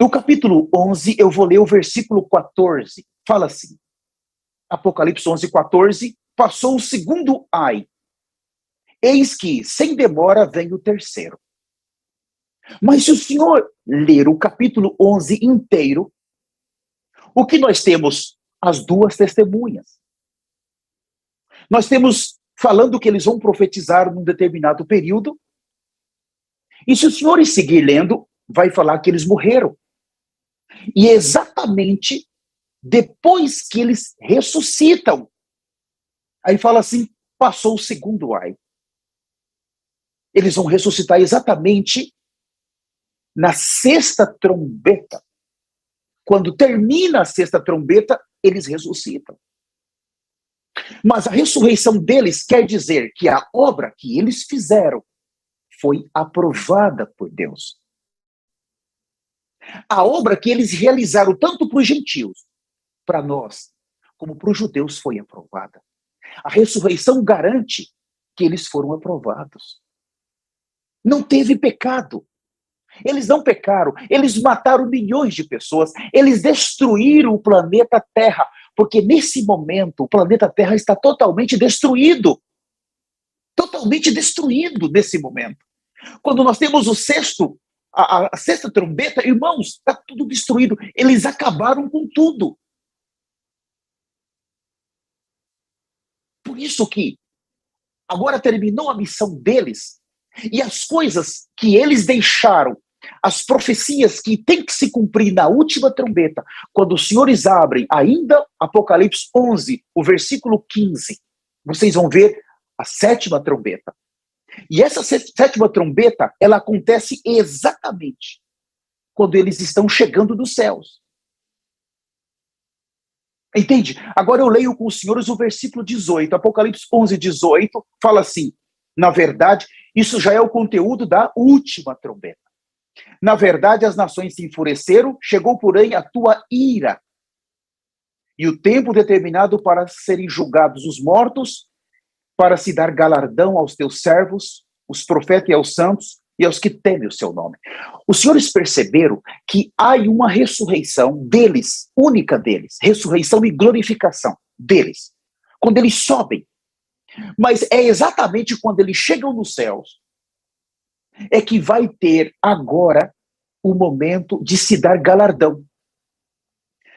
No capítulo 11, eu vou ler o versículo 14. Fala assim, Apocalipse 11, 14, passou o segundo ai. Eis que, sem demora, vem o terceiro. Mas se o senhor ler o capítulo 11 inteiro, o que nós temos? As 2 testemunhas. Nós temos falando que eles vão profetizar num determinado período, e se os senhores seguir lendo, vai falar que eles morreram. E exatamente depois que eles ressuscitam, aí fala assim, passou o segundo ai. Eles vão ressuscitar exatamente na 6ª trombeta. Quando termina a 6ª trombeta, eles ressuscitam. Mas a ressurreição deles quer dizer que a obra que eles fizeram foi aprovada por Deus. A obra que eles realizaram tanto para os gentios, para nós, como para os judeus foi aprovada. A ressurreição garante que eles foram aprovados. Não teve pecado. Eles não pecaram, eles mataram milhões de pessoas, eles destruíram o planeta Terra, porque nesse momento o planeta Terra está totalmente destruído. Totalmente destruído nesse momento. Quando nós temos o sexto, a 6ª trombeta, irmãos, está tudo destruído. Eles acabaram com tudo. Por isso que agora terminou a missão deles, e as coisas que eles deixaram, as profecias que têm que se cumprir na última trombeta, quando os senhores abrem ainda Apocalipse 11, o versículo 15, vocês vão ver a 7ª trombeta. E essa 7ª trombeta, ela acontece exatamente quando eles estão chegando dos céus. Entende? Agora eu leio com os senhores o versículo 18, Apocalipse 11, 18, fala assim, na verdade, isso já é o conteúdo da última trombeta. Na verdade, as nações se enfureceram, chegou, porém, a tua ira. E o tempo determinado para serem julgados os mortos, para se dar galardão aos teus servos, os profetas e aos santos, e aos que temem o seu nome. Os senhores perceberam que há uma ressurreição deles, única deles, ressurreição e glorificação deles, quando eles sobem. Mas é exatamente quando eles chegam nos céus, é que vai ter agora o momento de se dar galardão.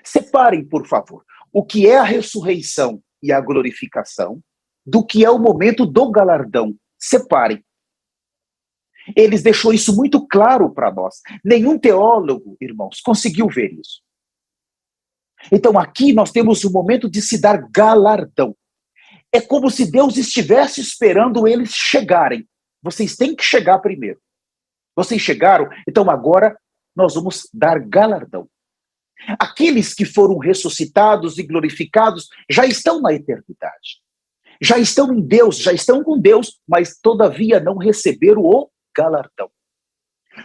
Separem, por favor, o que é a ressurreição e a glorificação do que é o momento do galardão. Separem. Eles deixou isso muito claro para nós. Nenhum teólogo, irmãos, conseguiu ver isso. Então aqui nós temos o momento de se dar galardão. É como se Deus estivesse esperando eles chegarem Vocês têm que chegar primeiro. Vocês chegaram, então agora nós vamos dar galardão. Aqueles que foram ressuscitados e glorificados já estão na eternidade. Já estão em Deus, já estão com Deus, mas todavia não receberam o galardão.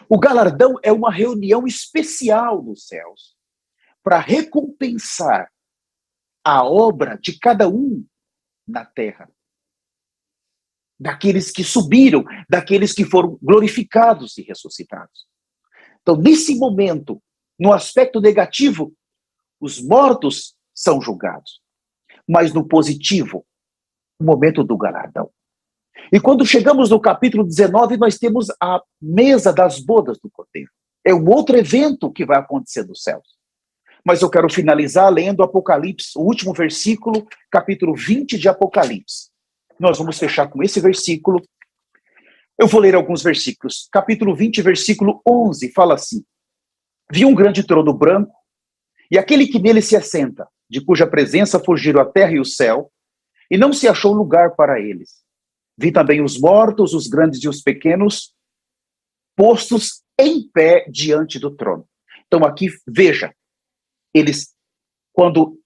O galardão é uma reunião especial nos céus para recompensar a obra de cada um na terra. Daqueles que subiram, daqueles que foram glorificados e ressuscitados. Então, nesse momento, no aspecto negativo, os mortos são julgados. Mas no positivo, o momento do galardão. E quando chegamos no capítulo 19, nós temos a mesa das bodas do Cordeiro. É um outro evento que vai acontecer nos céus. Mas eu quero finalizar lendo Apocalipse, o último versículo, capítulo 20 de Apocalipse. Nós vamos fechar com esse versículo. Eu vou ler alguns versículos. Capítulo 20, versículo 11, fala assim: Vi um grande trono branco, e aquele que nele se assenta, de cuja presença fugiram a terra e o céu, e não se achou lugar para eles. Vi também os mortos, os grandes e os pequenos, postos em pé diante do trono. Então aqui, veja, quando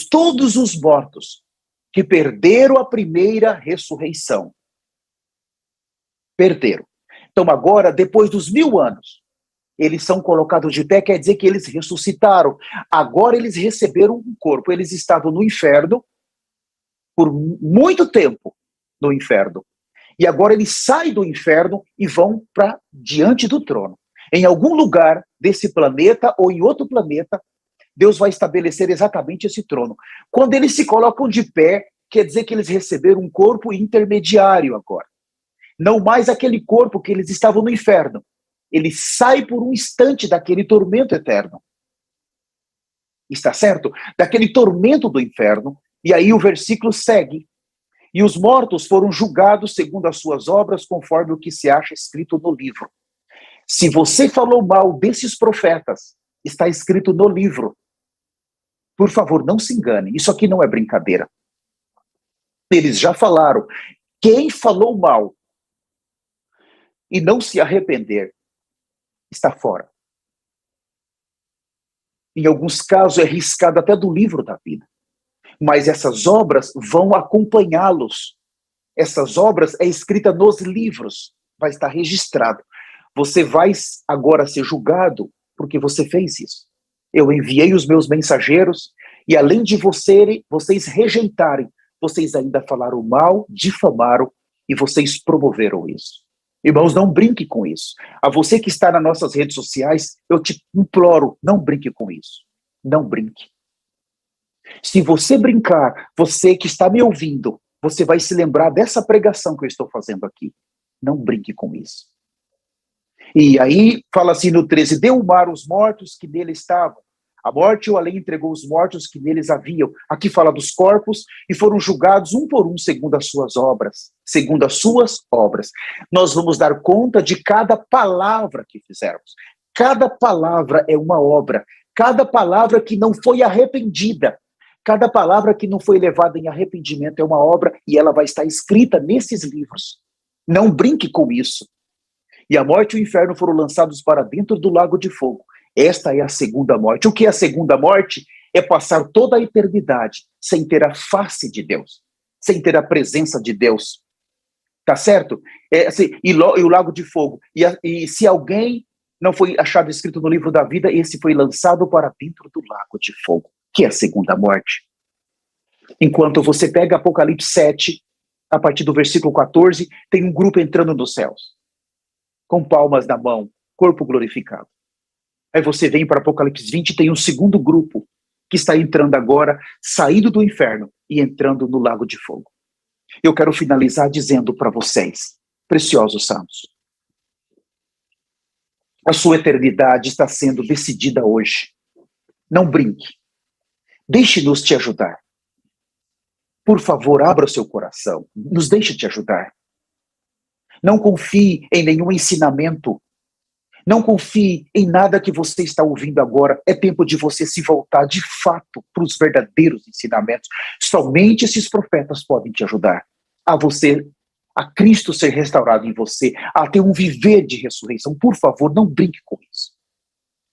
todos os mortos que perderam a primeira ressurreição, perderam. Então agora, depois dos 1000 anos, eles são colocados de pé, quer dizer que eles ressuscitaram. Agora eles receberam um corpo. Eles estavam no inferno por muito tempo, no inferno. E agora eles saem do inferno e vão para diante do trono. Em algum lugar desse planeta ou em outro planeta, Deus vai estabelecer exatamente esse trono. Quando eles se colocam de pé, quer dizer que eles receberam um corpo intermediário agora. Não mais aquele corpo que eles estavam no inferno. Ele sai por um instante daquele tormento eterno. Está certo? Daquele tormento do inferno. E aí o versículo segue. E os mortos foram julgados segundo as suas obras, conforme o que se acha escrito no livro. Se você falou mal desses profetas, está escrito no livro. Por favor, não se engane. Isso aqui não é brincadeira. Eles já falaram. Quem falou mal e não se arrepender, está fora. Em alguns casos é riscado até do livro da vida. Mas essas obras vão acompanhá-los. Essas obras é escrita nos livros. Vai estar registrado. Você vai agora ser julgado porque você fez isso. Eu enviei os meus mensageiros e além de vocês rejeitarem, vocês ainda falaram mal, difamaram e vocês promoveram isso. Irmãos, não brinque com isso. A você que está nas nossas redes sociais, eu te imploro, não brinque com isso. Não brinque. Se você brincar, você que está me ouvindo, você vai se lembrar dessa pregação que eu estou fazendo aqui. Não brinque com isso. E aí, fala assim no 13, deu o mar os mortos que nele estavam. A morte e o além entregou os mortos que neles haviam. Aqui fala dos corpos e foram julgados um por um segundo as suas obras. Segundo as suas obras. Nós vamos dar conta de cada palavra que fizermos. Cada palavra é uma obra. Cada palavra que não foi arrependida. Cada palavra que não foi levada em arrependimento é uma obra e ela vai estar escrita nesses livros. Não brinque com isso. E a morte e o inferno foram lançados para dentro do lago de fogo. Esta é a segunda morte. O que é a segunda morte? É passar toda a eternidade sem ter a face de Deus, sem ter a presença de Deus. Tá certo? E o lago de fogo. E se alguém não foi achado escrito no livro da vida, esse foi lançado para dentro do lago de fogo, que é a segunda morte. Enquanto você pega Apocalipse 7, a partir do versículo 14, tem um grupo entrando nos céus, com palmas na mão, corpo glorificado. Aí você vem para Apocalipse 20, tem um segundo grupo, que está entrando agora, saindo do inferno e entrando no lago de fogo. Eu quero finalizar dizendo para vocês, preciosos santos, a sua eternidade está sendo decidida hoje. Não brinque. Deixe-nos te ajudar. Por favor, abra o seu coração. Nos deixe te ajudar. Não confie em nenhum ensinamento. Não confie em nada que você está ouvindo agora. É tempo de você se voltar de fato para os verdadeiros ensinamentos. Somente esses profetas podem te ajudar a você a Cristo ser restaurado em você, a ter um viver de ressurreição. Por favor, não brinque com isso.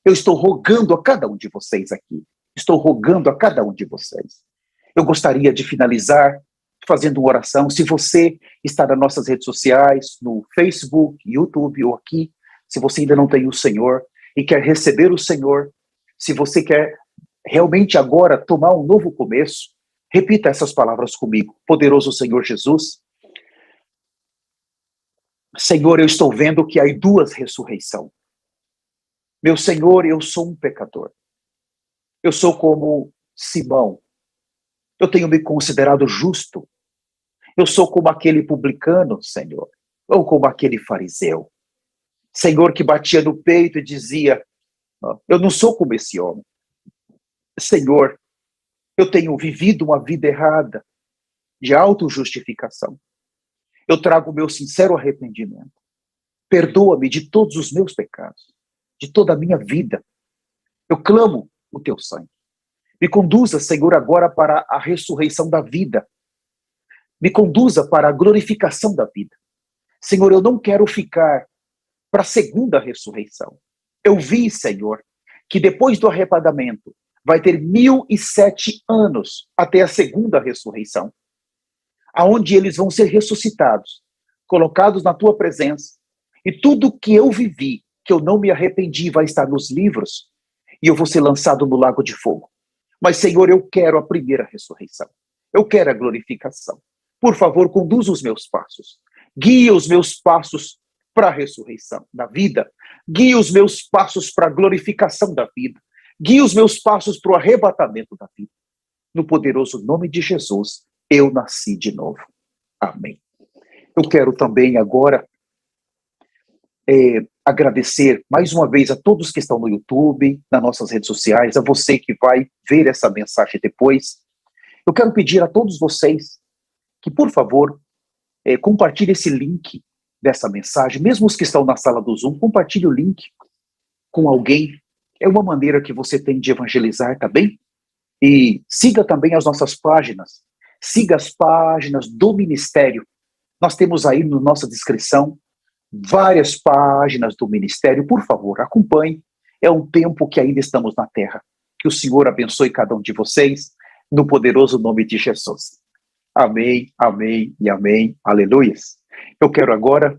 Eu estou rogando a cada um de vocês aqui. Estou rogando a cada um de vocês. Eu gostaria de finalizar fazendo uma oração. Se você está nas nossas redes sociais, no Facebook, YouTube ou aqui, se você ainda não tem o Senhor e quer receber o Senhor, se você quer realmente agora tomar um novo começo, repita essas palavras comigo. Poderoso Senhor Jesus, Senhor, eu estou vendo que há duas ressurreições. Meu Senhor, eu sou um pecador. Eu sou como Simão. Eu tenho me considerado justo. Eu sou como aquele publicano, Senhor, ou como aquele fariseu. Senhor, que batia no peito e dizia, eu não sou como esse homem. Senhor, eu tenho vivido uma vida errada, de autojustificação. Eu trago o meu sincero arrependimento. Perdoa-me de todos os meus pecados, de toda a minha vida. Eu clamo o teu sangue. Me conduza, Senhor, agora para a ressurreição da vida. Me conduza para a glorificação da vida. Senhor, eu não quero ficar para a segunda ressurreição. Eu vi, Senhor, que depois do arrebatamento vai ter 1007 anos até a segunda ressurreição, aonde eles vão ser ressuscitados, colocados na tua presença, e tudo que eu vivi, que eu não me arrependi, vai estar nos livros, e eu vou ser lançado no lago de fogo. Mas, Senhor, eu quero a primeira ressurreição. Eu quero a glorificação. Por favor, conduza os meus passos. Guia os meus passos para a ressurreição da vida. Guia os meus passos para a glorificação da vida. Guia os meus passos para o arrebatamento da vida. No poderoso nome de Jesus, eu nasci de novo. Amém. Eu quero também agora agradecer mais uma vez a todos que estão no YouTube, nas nossas redes sociais, a você que vai ver essa mensagem depois. Eu quero pedir a todos vocês que, por favor, compartilhe esse link dessa mensagem, mesmo os que estão na sala do Zoom, compartilhe o link com alguém. É uma maneira que você tem de evangelizar, tá bem? E siga também as nossas páginas. Siga as páginas do Ministério. Nós temos aí na nossa descrição várias páginas do Ministério. Por favor, acompanhe. É um tempo que ainda estamos na Terra. Que o Senhor abençoe cada um de vocês, no poderoso nome de Jesus. Amém, amém e amém. Aleluia. Eu quero agora